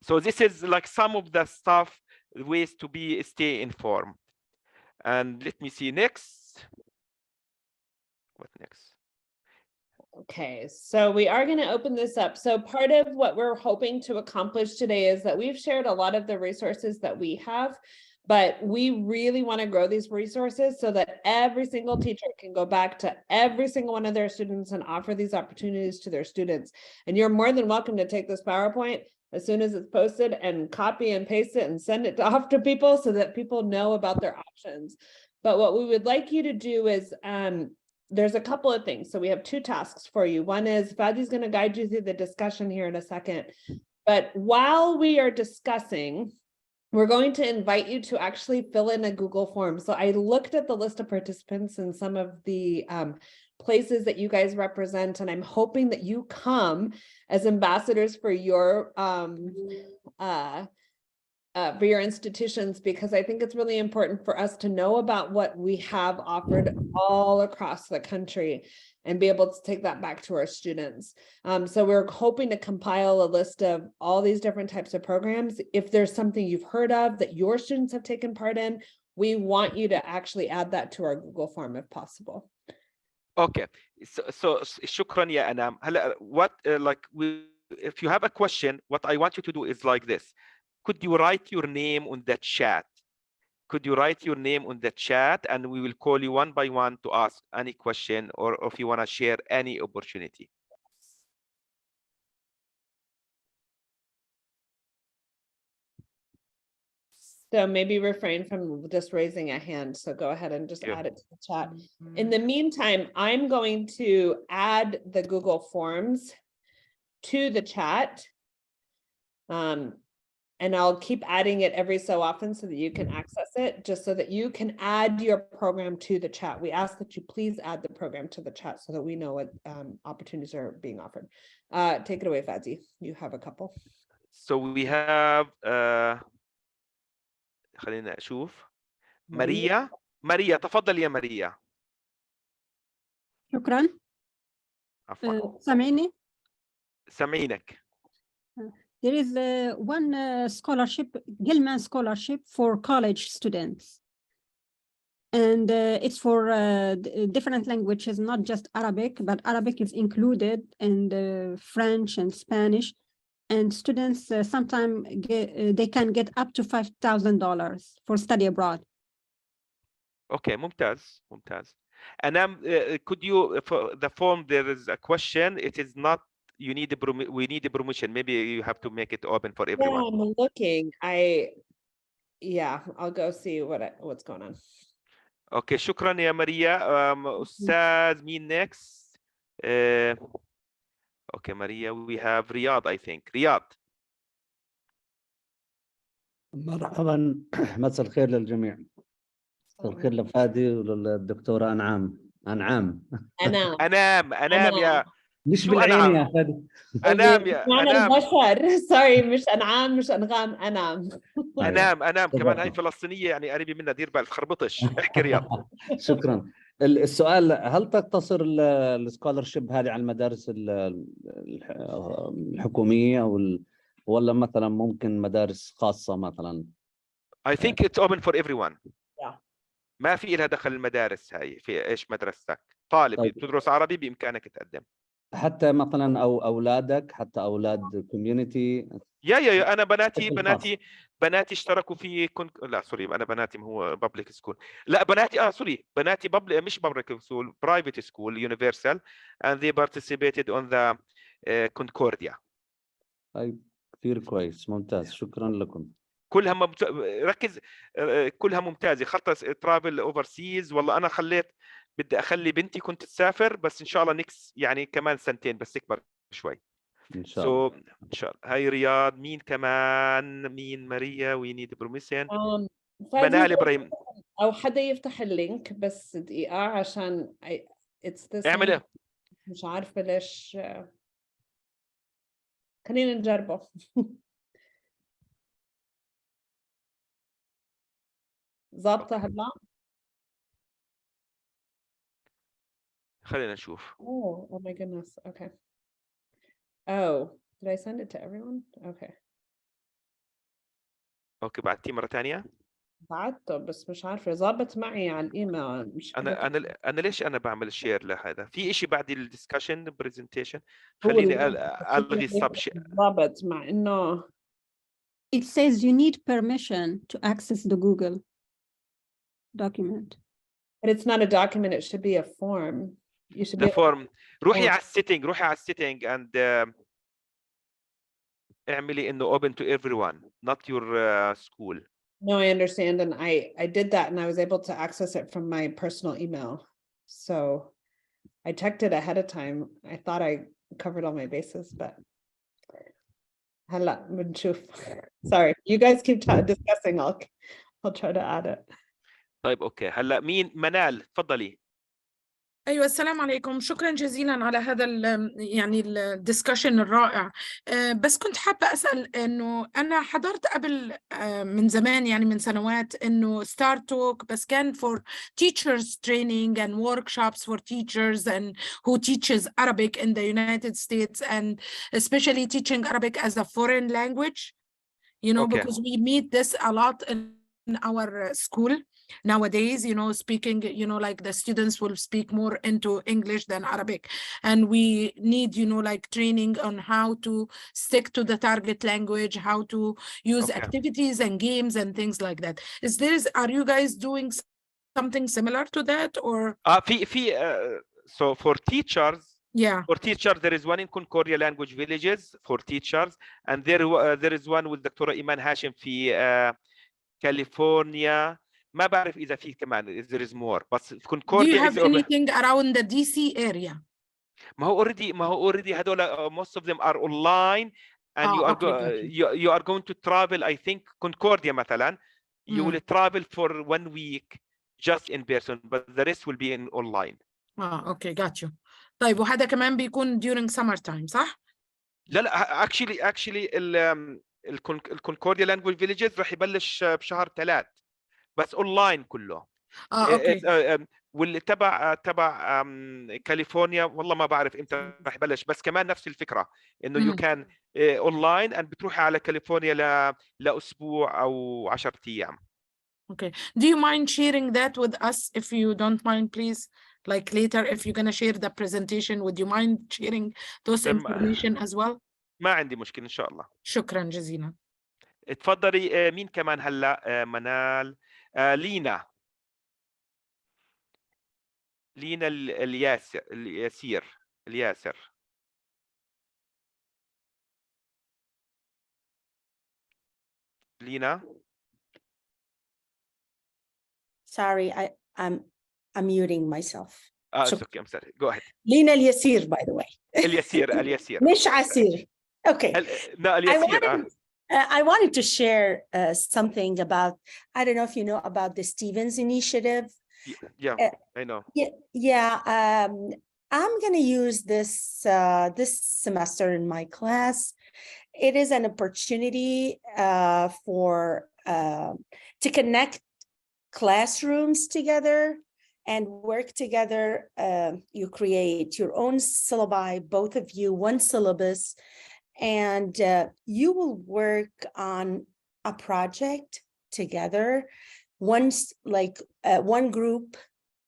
So this is like some of the stuff, ways to stay informed. And let me see next. What next? Okay, so we are going to open this up. So part of what we're hoping to accomplish today is that we've shared a lot of the resources that we have, but we really want to grow these resources so that every single teacher can go back to every single one of their students and offer these opportunities to their students. And you're more than welcome to take this PowerPoint as soon as it's posted and copy and paste it and send it off to people so that people know about their options. But what we would like you to do is, there's a couple of things. So we have 2 tasks for you. One is Fadi's going to guide you through the discussion here in a second. But while we are discussing, we're going to invite you to actually fill in a Google form. So I looked at the list of participants and some of the places that you guys represent, and I'm hoping that you come as ambassadors for your institutions, because I think it's really important for us to know about what we have offered all across the country and be able to take that back to our students. So we're hoping to compile a list of all these different types of programs. If there's something you've heard of that your students have taken part in, we want you to actually add that to our Google form if possible. Okay, so شكرا يا أنام. هلا what like we if you have a question, what I want you to do is like this. Could you write your name on the chat? Could you write your name on the chat, and we will call you one by one to ask any question, or if you want to share any opportunity. So maybe refrain from just raising a hand. So go ahead and just Yeah. add it to the chat. In the meantime, I'm going to add the Google Forms to the chat. And I'll keep adding it every so often so that you can access it, just so that you can add your program to the chat. We ask that you please add the program to the chat so that we know what opportunities are being offered. Take it away, Fadzi. You have a couple. So we have خلينا أشوف ماريا تفضل يا ماريا. شكرا. عفوا. سامعني؟ سامعينك. There is one scholarship, Gilman Scholarship for college students. And it's for different languages, not just Arabic, but Arabic is included, and French and Spanish. And students sometimes they can get up to $5,000 for study abroad. Okay, ممتاز. And could you, for the form, there is a question. It is not, we need a permission. Maybe you have to make it open for everyone. Yeah, I'm looking. I'll go see what's going on. Okay, شكرا يا ماريا. أستاذ مين next? Okay, Maria, we have Riyadh, I think. Riyadh. مرحبا. مساء الخير للجميع. مساء الخير لفادي وللدكتورة أنعام. أنام يا مش بالعين يا فادي. أنام يا أنام. البشر. سوري، مش أنعام، مش أنغام، أنام. كمان هاي فلسطينية يعني قريبة منا، دير بالك تخربطش. احكي رياض. شكرا. السؤال، هل تقتصر السكولرشيب هذه على المدارس الحكومية ولا مثلا ممكن مدارس خاصة مثلا؟ I think it's open for everyone. Yeah. ما في لها دخل المدارس هاي في ايش مدرستك. طالب طيب. تدرس عربي بإمكانك تقدم. حتى مثلا او اولادك، حتى اولاد كوميونتي. يا انا بناتي اشتركوا في لا سوري، انا بناتي هو بابليك سكول. لا بناتي سوري، بناتي مش بابليك سكول، برايفت سكول يونيفرسال and they participated on the Concordia. طيب كثير كويس، ممتاز، شكرا لكم. كلها ركز، كلها ممتازه. خطه ترافل اوفرسيز. والله انا بدي اخلي بنتي كنت تسافر، بس ان شاء الله نكس يعني كمان سنتين بس تكبر شوي ان شاء الله. ان شاء الله. هاي رياض. مين كمان؟ مين؟ ماريا. وي نيد بروميسين. منال ابراهيم. او حدا يفتح اللينك بس دقيقه عشان اعمل ايه؟ مش عارفه ليش. خلينا نجربه. ظابطه هلا؟ خلينا نشوف. Oh my goodness. Okay. Oh, did I send it to everyone? Okay. اوكي بعتيه مره ثانيه. بعته بس مش عارفه ظابط معي على الايميل. مش انا ليش انا بعمل شير لهذا؟ في شيء بعد الدسكشن برزنتيشن؟ خليني الغي السب ظابط مع انه It says you need permission to access the Google document. But it's not a document, it should be a form. You should the be form. روحي على السيتنج and اعملي انه open to everyone, not your school. No, I understand, and I did that and I was able to access it from my personal email. So I checked it ahead of time. I thought I covered all my bases, but هلا بنشوف. Sorry, you guys keep discussing. I'll try to add it. طيب اوكي. هلا مين؟ منال تفضلي. ايوه السلام عليكم، شكرا جزيلا على هذا يعني الدسكشن الرائع. بس كنت حابه اسال انه انا حضرت قبل من زمان يعني من سنوات انه StarTalk، بس كان for teachers training and workshops for teachers and who teaches Arabic in the United States, and especially teaching Arabic as a foreign language, you know, Okay. because we meet this a lot in our school. nowadays, speaking, like the students will speak more into English than Arabic. And we need, like training on how to stick to the target language, how to use activities and games and things like that. Are you guys doing something similar to that, or? So for teachers, yeah. For teachers, there is one in Concordia Language Villages for teachers, and there is one with دكتورة إيمان هاشم في كاليفورنيا. ما بعرف إذا في كمان there is more, but Concordia. Do you have anything around the DC area? ما هو already هذول most of them are online, and you are going to travel. I think Concordia مثلا, you will travel for 1 week just in person, but the rest will be in online. Okay, got you. طيب وهذا كمان بيكون during summer time صح؟ لا actually الكونكورديا لانجويج فيليجز راح يبلش بشهر 3 بس اونلاين كله. اوكي. واللي تبع كاليفورنيا والله ما بعرف امتى راح يبلش، بس كمان نفس الفكره انه يو كان اونلاين and بتروحي على كاليفورنيا لاسبوع او 10 ايام. Okay. Do you mind sharing that with us if you don't mind, please? Like later, if you're going to share the presentation, would you mind sharing those information as well? ما عندي مشكلة إن شاء الله. شكرا جزيلا. اتفضلي. مين كمان هلا؟ منال. لينا الياسر. لينا. Sorry, I'm muting myself. It's okay. I'm sorry. Go ahead. Lina Al-Yasir, by the way. اليسير. مش عسير. Okay. No, اليسير. I wanted to share something about, I don't know if you know about the Stevenson Initiative. Yeah, I know. Yeah. I'm going to use this semester in my class. It is an opportunity to connect classrooms together and work together. You create your own syllabi, both of you, one syllabus, and you will work on a project together. One group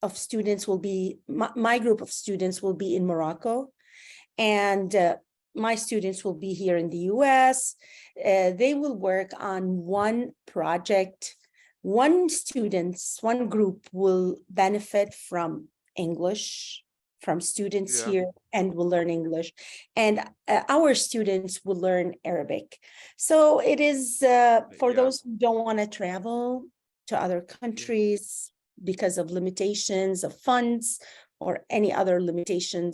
of students will be, my group of students will be in Morocco, and my students will be here in the US. They will work on one project. One group will benefit from English, from students here, and will learn English, and our students will learn Arabic. So it is for those who don't want to travel to other countries because of limitations of funds or any other limitations.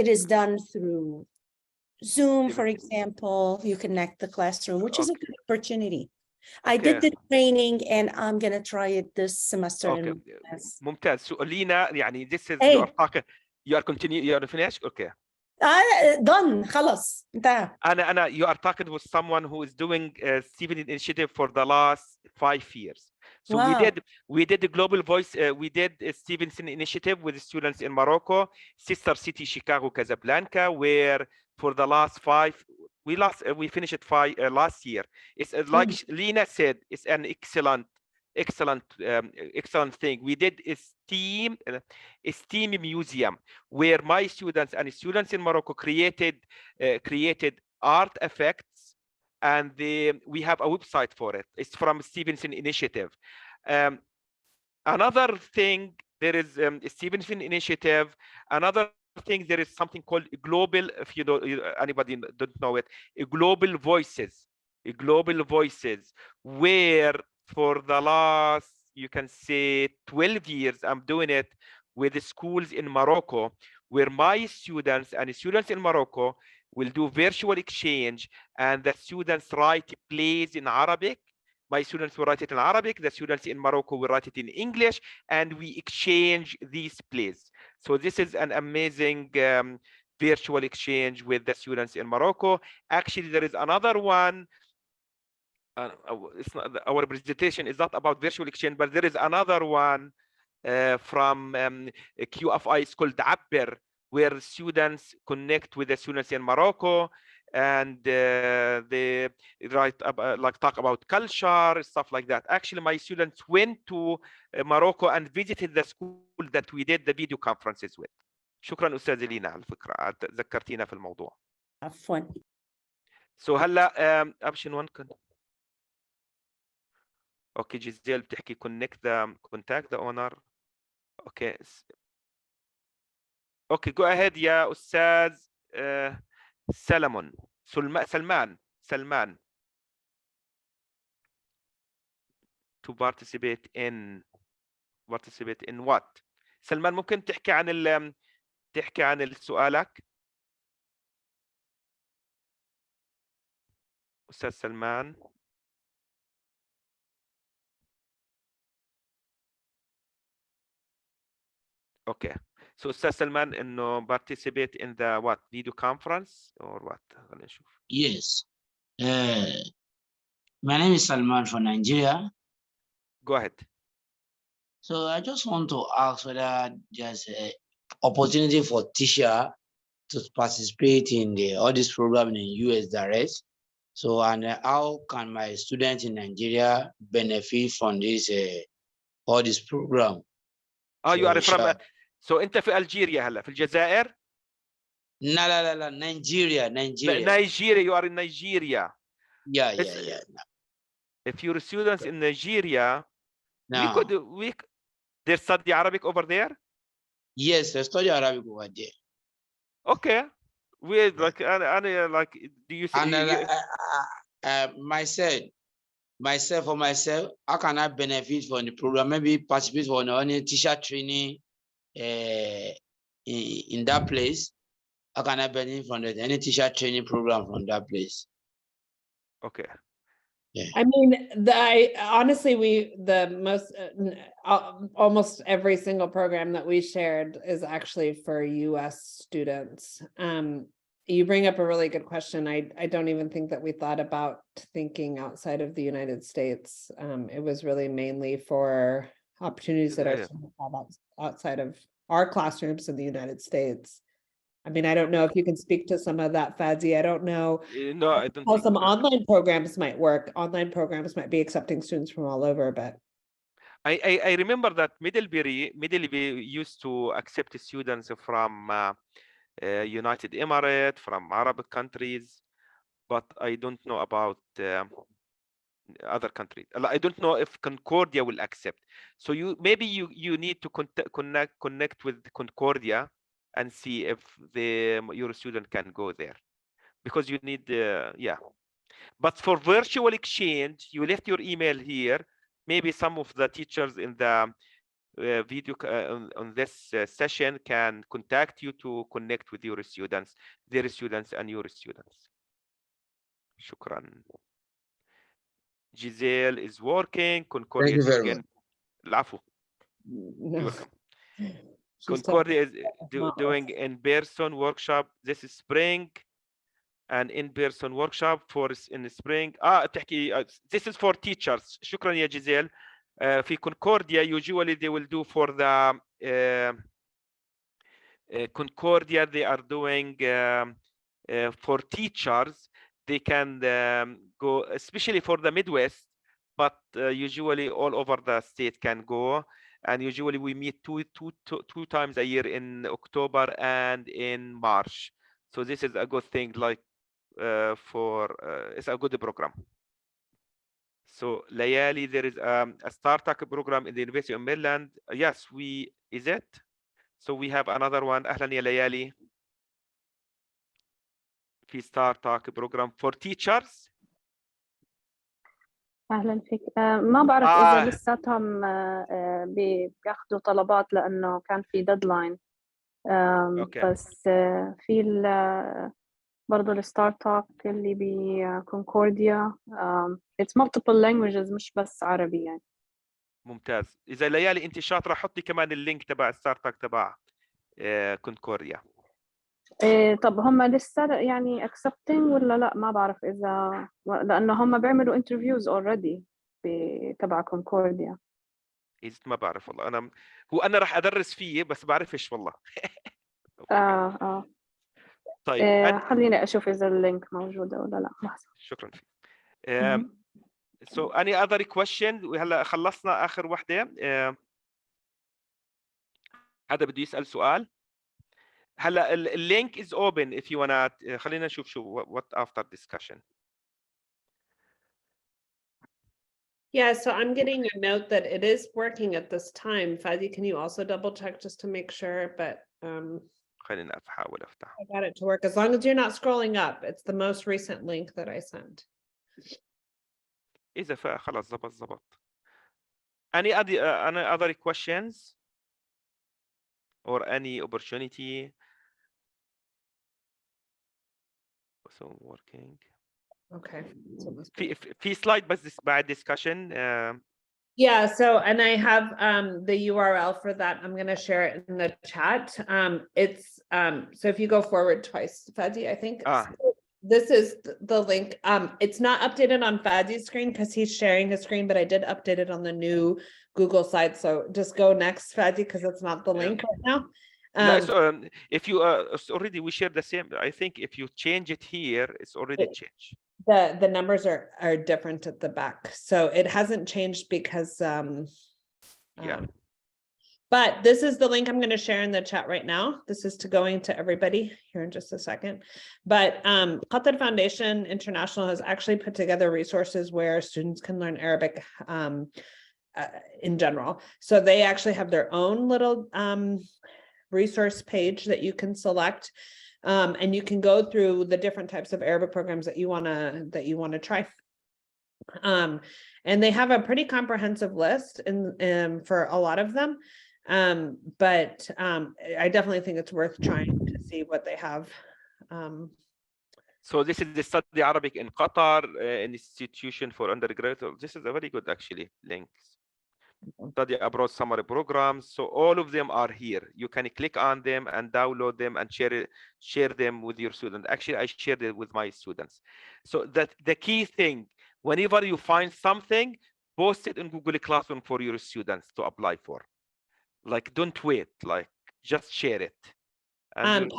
It is done through Zoom, for example. You connect the classroom, which is a good opportunity. I did the training and I'm going to try it this semester. ممتاز. So Lina, يعني this is you are continue, you are finished? Okay. Done. خلاص. أنا you are talking with someone who is doing Stevenson Initiative for the last 5 years. So we did the Global Voice, we did a Stevenson Initiative with the students in Morocco, sister city Chicago, Casablanca, where for the last 5, we finished it last year. It's like Lina said, it's an excellent thing. We did a STEAM museum where my students and students in Morocco created art effects, and we have a website for it. It's from Stevenson Initiative. Another thing, there is a Stevenson Initiative. Another thing, there is something called global, if you don't, anybody don't know it, global voices, where for the last, you can say 12 years, I'm doing it with the schools in Morocco, where my students and students in Morocco will do virtual exchange, and the students write plays in Arabic. My students will write it in Arabic, the students in Morocco will write it in English, and we exchange these plays. So this is an amazing virtual exchange with the students in Morocco. Actually, there is another one. It's not, our presentation is not about virtual exchange, but there is another one from QFI. It's called Abber, where students connect with the students in Morocco. and they write about, like talk about culture, stuff like that. Actually, my students went to Morocco and visited the school that we did the video conferences with. شكرا أستاذة لينا على فكرة ذكرتينا في الموضوع. عفوا. So هلا option 1 كن. Okay, Giselle بتحكي contact the owner. Okay. Okay, go ahead يا أستاذ سلمان. To participate in what? سلمان ممكن تحكي عن سؤالك؟ أستاذ سلمان. Okay. So أستاذ سلمان إنه participate in the what? Video conference or what? خلينا نشوف. Yes. My name is Salman from Nigeria. Go ahead. So I just want to ask whether there's an opportunity for teacher to participate in all this program in US direct. So, and how can my students in Nigeria benefit from this all this program? You are from so أنت في ألجيريا هلا في الجزائر؟ لا Nigeria. Nigeria, you are in Nigeria. Yeah. If your students in Nigeria, No. they study Arabic over there? Yes, they study Arabic over there. Okay. We like do you think myself, how can I benefit from the program? Maybe participate for any teacher training in that place. How can I benefit from any teacher training program from that place? Okay. Yeah. I mean, honestly, almost every single program that we shared is actually for US students. You bring up a really good question. I don't even think that we thought about thinking outside of the United States. It was really mainly for opportunities that are outside of our classrooms in the United States. I mean, I don't know if you can speak to some of that, Fadzi. I don't know. No, I don't how some online programs might work. Online programs might be accepting students from all over, but I remember that Middlebury used to accept students from United Emirates, from Arab countries, but I don't know about other countries. I don't know if Concordia will accept. So you need to connect with Concordia and see if your student can go there, because you need But for virtual exchange, you left your email here. Maybe some of the teachers in the video on this session can contact you to connect with your students, their students and your students. Shukran. Giselle is working. Concordia is again. العفو. No. Concordia is doing in-person workshop this spring, an in-person workshop in the spring. This is for teachers. شكرا يا جيزيل. في Concordia usually they will do for the Concordia they are doing for teachers. They can go, especially for the Midwest, but usually all over the state can go. And usually we meet two times a year in October and in March. So this is a good thing, like it's a good program. So Layali, there is a StarTalk program in the University of Maryland. Yes, is it? So we have another one. أهلا يا ليالي. في StarTalk program for teachers. أهلا فيك. ما بعرف إذا لساتهم بياخدوا طلبات لأنه كان في ديدلاين. بس في برضه الستارتالك اللي بكونكورديا it's multiple languages مش بس عربي يعني. ممتاز. إذا ليالي أنت شاطرة حطي كمان اللينك تبع الستارتالك تبع كونكورديا. طب هم لسه يعني accepting ولا لا؟ ما بعرف إذا لأنه هم بيعملوا interviews already تبع كونكورديا. ما بعرف والله. أنا راح أدرس فيه بس بعرفش والله. طيب خليني أشوف إذا اللينك موجودة ولا لا. لحظة. شكرا. So any other question؟ وهلا خلصنا آخر وحدة. هذا بده يسأل سؤال. هلا اللينك is open if you wanna. خلينا نشوف شو what after discussion. Yeah, so I'm getting a note that it is working at this time. Fadi, can you also double check just to make sure? But خلينا أحاول أفتح. I got it to work as long as you're not scrolling up. It's the most recent link that I sent. إذا خلاص زبط. Any other questions or any opportunity? So working. Okay. في slide بس بعد discussion. Yeah, so and I have the URL for that. I'm going to share it in the chat. It's so if you go forward twice, Fadi, I think this is the link. It's not updated on Fadi's screen because he's sharing his screen, but I did update it on the new Google site. So just go next, Fadi, because it's not the link right now. No, so, if you it's already we share the same. I think if you change it here, it's already changed. The numbers are different at the back, so it hasn't changed because but this is the link I'm going to share in the chat right now. This is to going to everybody here in just a second. But Qatar Foundation International has actually put together resources where students can learn Arabic in general. So they actually have their own little resource page that you can select. And you can go through the different types of Arabic programs that you want to try. And they have a pretty comprehensive list for a lot of them. But I definitely think it's worth trying to see what they have. So this is the Study Arabic in Qatar Institution for Undergraduate. This is a very good actually link. Study abroad summer programs. So all of them are here. You can click on them and download them and share them with your students. Actually, I shared it with my students. So that the key thing, whenever you find something, post it in Google Classroom for your students to apply for. Like, don't wait. Like, just share it. And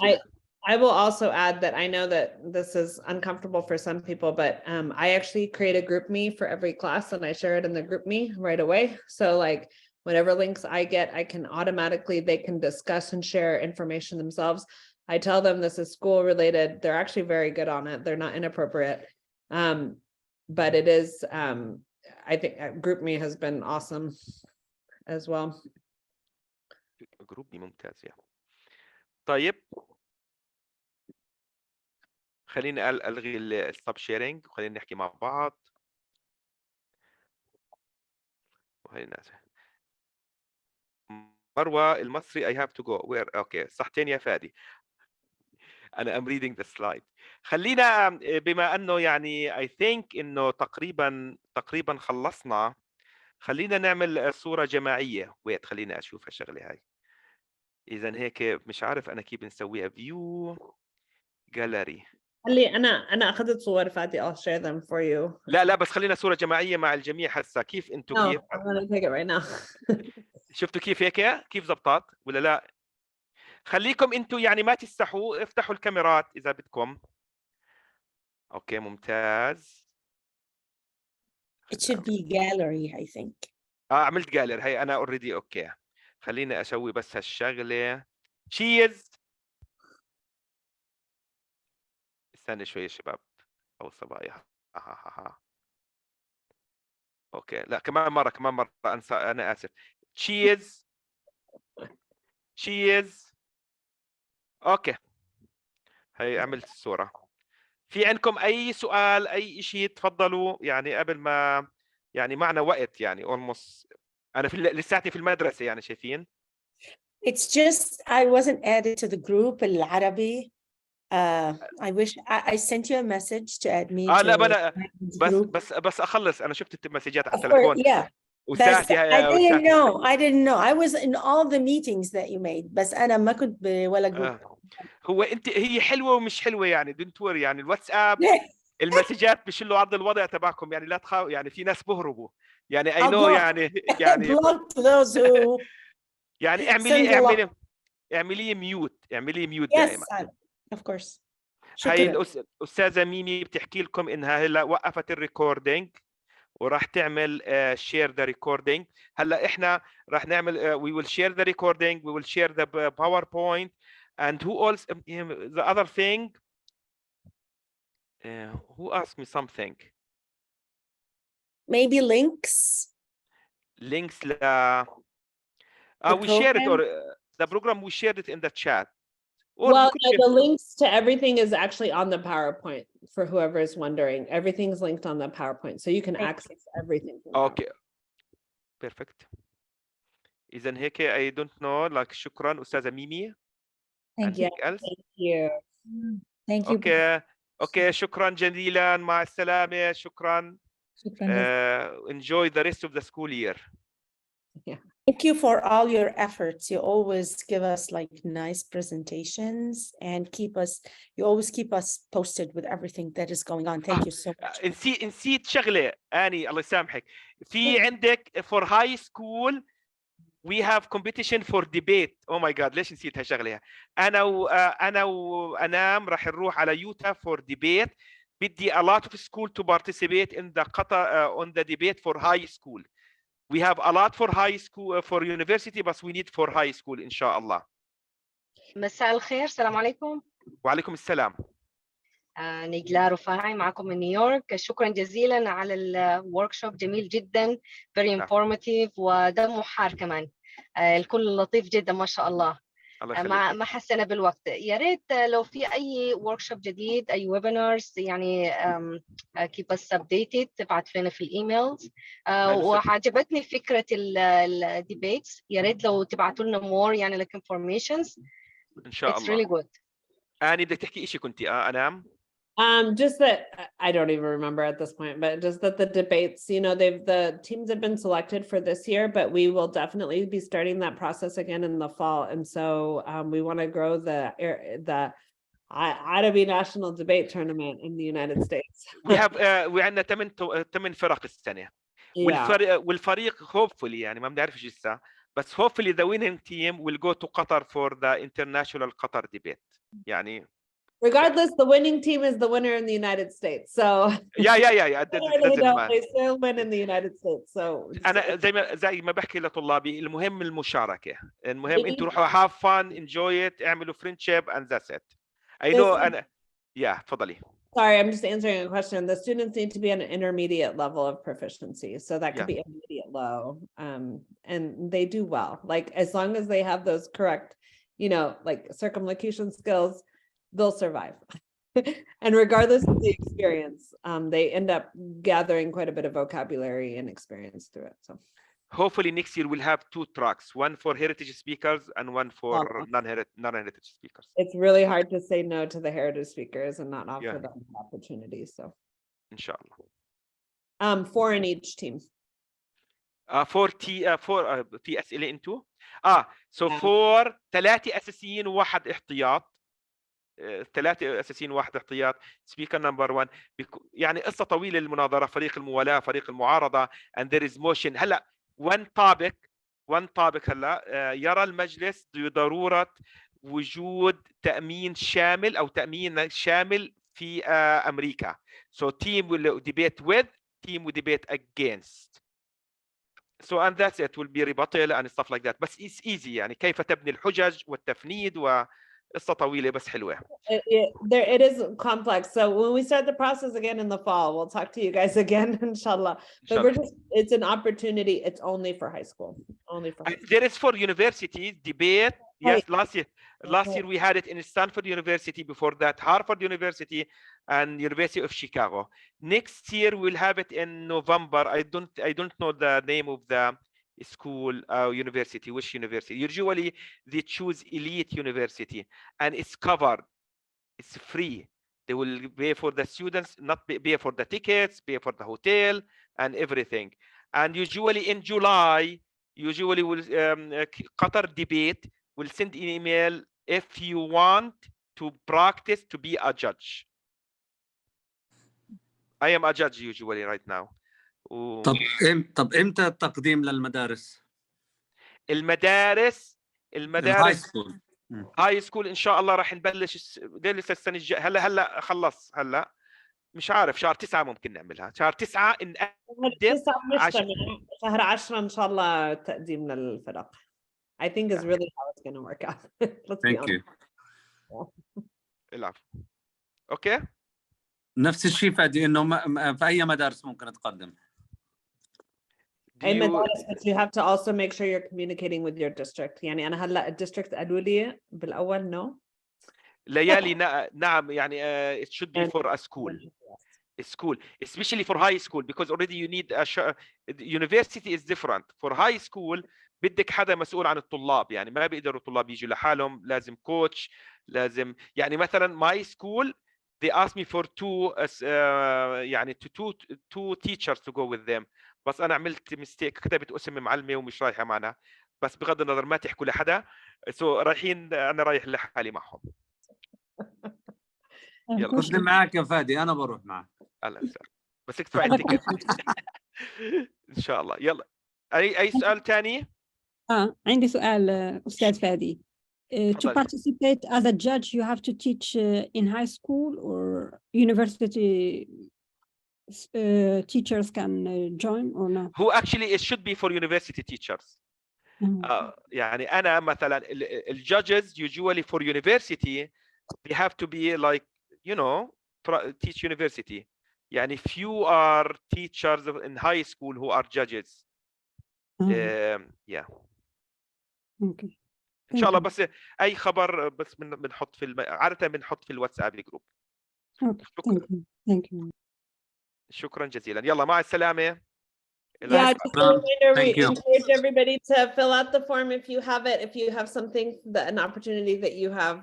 I will also add that I know that this is uncomfortable for some people, but I actually create a group me for every class and I share it in the group me right away. So like whatever links I get, I can automatically, they can discuss and share information themselves. I tell them this is school related. They're actually very good on it. They're not inappropriate. But it is, I think group me has been awesome as well. Group me ممتاز. طيب. خليني ألغي السب شيرنج وخلينا نحكي مع بعض. مروة المصري I have to go. Where? Okay. صحتين يا فادي. أنا I'm reading the slide. خلينا بما أنه يعني I think إنه تقريبا خلصنا. خلينا نعمل صورة جماعية. wait خليني أشوف الشغلة هاي. إذا هيك مش عارف أنا كيف نسويها view gallery. أنا أخذت صور فادي. I'll share them for you. لا بس خلينا صورة جماعية مع الجميع هسا. كيف أنتوا كيف؟ I'm gonna take it right now. شفتوا كيف هيك؟ كيف زبطت ولا لا؟ خليكم أنتوا يعني ما تستحوا، افتحوا الكاميرات إذا بدكم. أوكي ممتاز. It should be gallery, I think. عملت جالير. هي أنا already أوكي. خليني أسوي بس هالشغلة. تشيز. استنى شوي يا شباب أو صبايا. اوكي لا كمان مرة انسى. انا اسف. تشيز. اوكي هي عملت الصورة. في عندكم اي سؤال اي شيء تفضلوا يعني قبل ما يعني معنا وقت يعني almost. انا لساتي في المدرسة يعني شايفين. It's just I wasn't added to the group العربي. I wish I sent you a message to add me to لا بس اخلص. انا شفت المسجات على التليفون. Yeah. وساعتي I didn't know. I was in all the meetings that you made. بس أنا ما كنت ولا جروب. هو هي حلوة ومش حلوة يعني don't worry. يعني الواتساب المسجات بيشلوا عرض الوضع تبعكم يعني لا تخافوا. يعني في ناس بهربوا يعني I know يعني block those who يعني اعملي ميوت. Yes, دائما. of course. هاي شكرا. الأستاذة ميمي بتحكي لكم إنها هلا وقفت الريكوردينج وراح تعمل share the recording. هلا إحنا راح نعمل we will share the recording, we will share the PowerPoint, and who else the other thing who asked me something. Maybe links. Links we The shared it, or program? the program we shared it in the chat. Or Well, we could no, share- the links to everything is actually on the PowerPoint for whoever is wondering. Everything's linked on the PowerPoint, so you can Thank access everything. from the Okay, perfect. إذا هيك I don't know, like شكرا أستاذة ميمي. Thank you. Anything else? Thank you. Thank you. Okay, شكرا جزيلا. مع السلامة. شكرا. شكراً جزيلاً. Enjoy the rest of the school year. Thank you for all your efforts. You always give us like nice presentations and you always keep us posted with everything that is going on. Thank you so much. نسيت شغلة أني الله يسامحك. في عندك for high school we have competition for debate. Oh my God, ليش نسيت هالشغلة؟ أنا وأنام راح نروح على يوتا for debate. بدي a lot of school to participate in the Qatar on the debate for high school. We have a lot for high school for university, but we need for high school إن شاء الله. مساء الخير، السلام عليكم. وعليكم السلام. نجلاء رفاعي معكم من نيويورك. شكرا جزيلا على الوركشوب، جميل جدا، very informative ودمه حار كمان. الكل لطيف جدا ما شاء الله. ما حسنا بالوقت. يا ريت لو في اي وركشوب جديد، اي ويبينارز، يعني keep us updated، تبعت لنا في الايميلز. وعجبتني فكره الديبيتس، يا ريت لو تبعتوا لنا more يعني like informations. ان شاء الله. It's really good. أني بدك تحكي شيء كنتي أنام؟ Just that I don't even remember at this point, but just that the debates, the teams have been selected for this year, but we will definitely be starting that process again in the fall. And so we want to grow the Arabi National Debate Tournament in the United States. We have وعندنا 8 فرق السنة. والفريق hopefully يعني ما بنعرفش لسه، بس hopefully the winning team will go to Qatar for the international Qatar debate. يعني regardless, the winning team is the winner in the United States. So yeah. They still win in the United States. So أنا زي ما بحكي لطلابي، المهم المشاركة. المهم أنتوا روحوا have fun, enjoy it، اعملوا friendship and that's it. I know أنا تفضلي. Sorry, I'm just answering a question. The students need to be an intermediate level of proficiency. So that could be intermediate low. And they do well. Like as long as they have those correct, like circumlocution skills, they'll survive. And regardless of the experience, they end up gathering quite a bit of vocabulary and experience through it. So hopefully next year we'll have 2 tracks, one for heritage speakers and one for non-heritage speakers. It's really hard to say no to the heritage speakers and not offer them opportunities. So inshallah. 4 in each team. 4 في أسئلة انتو؟ so 4 3 أساسيين وواحد احتياط. 3 أساسيين واحد احتياط. سبيكر نمبر 1 يعني قصة طويلة المناظرة، فريق الموالاة، فريق المعارضة، and there is motion. هلا one topic هلا يرى المجلس ضرورة وجود تأمين شامل أو تأمين شامل في أمريكا. So team will debate with, team will debate against. So and that's it, will be rebuttal and stuff like that. بس it's easy يعني كيف تبني الحجج والتفنيد قصة طويلة بس حلوة. It is complex. So when we start the process again in the fall, we'll talk to you guys again, inshallah. But it's an opportunity. It's only for high school. Only for high school. There is for universities debate. Yes, last year we had it in Stanford University. Before that, Harvard University and University of Chicago. Next year we'll have it in November. I don't know the name of the school university. Which university? Usually they choose elite university and it's covered, it's free. They will pay for the students, not pay for the tickets, pay for the hotel and everything. And usually in July will Qatar debate will send an email if you want to practice to be a judge. I am a judge usually right now. طب امتى التقديم للمدارس؟ المدارس الهاي سكول هاي سكول ان شاء الله راح نبلش لسه السنه الجايه. هلا خلص. هلا مش عارف شهر 9 ممكن نعملها. شهر 9 نقدم. شهر 10 ان شاء الله تقديم للفرق. I think is really how it's going to work out. Let's be honest. العفو. اوكي. نفس الشيء فادي انه في اي مدارس ممكن تقدم. أي مدارس but you have to also make sure you're communicating with your district. يعني أنا هلا الديستريكت قالوا لي بالأول no. ليالي نعم يعني it should be for a school especially for high school because already you need university is different. For high school بدك حدا مسؤول عن الطلاب، يعني ما بيقدروا الطلاب يجوا لحالهم، لازم كوتش، لازم يعني مثلا my school they asked me for يعني two teachers to go with them، بس انا عملت ميستيك كتبت اسم معلمه ومش رايحه معنا، بس بغض النظر ما تحكوا لحدا رايحين، انا رايح لحالي معهم. يلا خذني معك يا فادي، انا بروح معك. اهلا وسهلا، بس تدفع التيكت ان شاء الله. يلا اي سؤال ثاني؟ عندي سؤال استاذ فادي. To participate as a judge you have to teach in high school or university teachers can join or not? Who actually it should be for university teachers. يعني أنا مثلا judges usually for university they have to be like you know teach university. يعني few are teachers in high school who are judges. Yeah. Okay. إن شاء الله. بس أي خبر بس بنحط عادة بنحط في الواتساب جروب. Okay. Thank you. شكرا جزيلا. يلا مع السلامة. Yeah, just a reminder, we encourage everybody to fill out the form if you have it. If you have something an opportunity that you have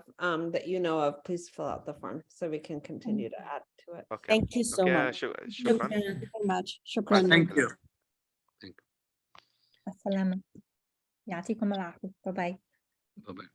that you know of, please fill out the form so we can continue to add to it. Okay. Thank you so much. شكرا. Thank you very much. شكرا. Thank you. السلامة. يعطيكم العافية. باي باي.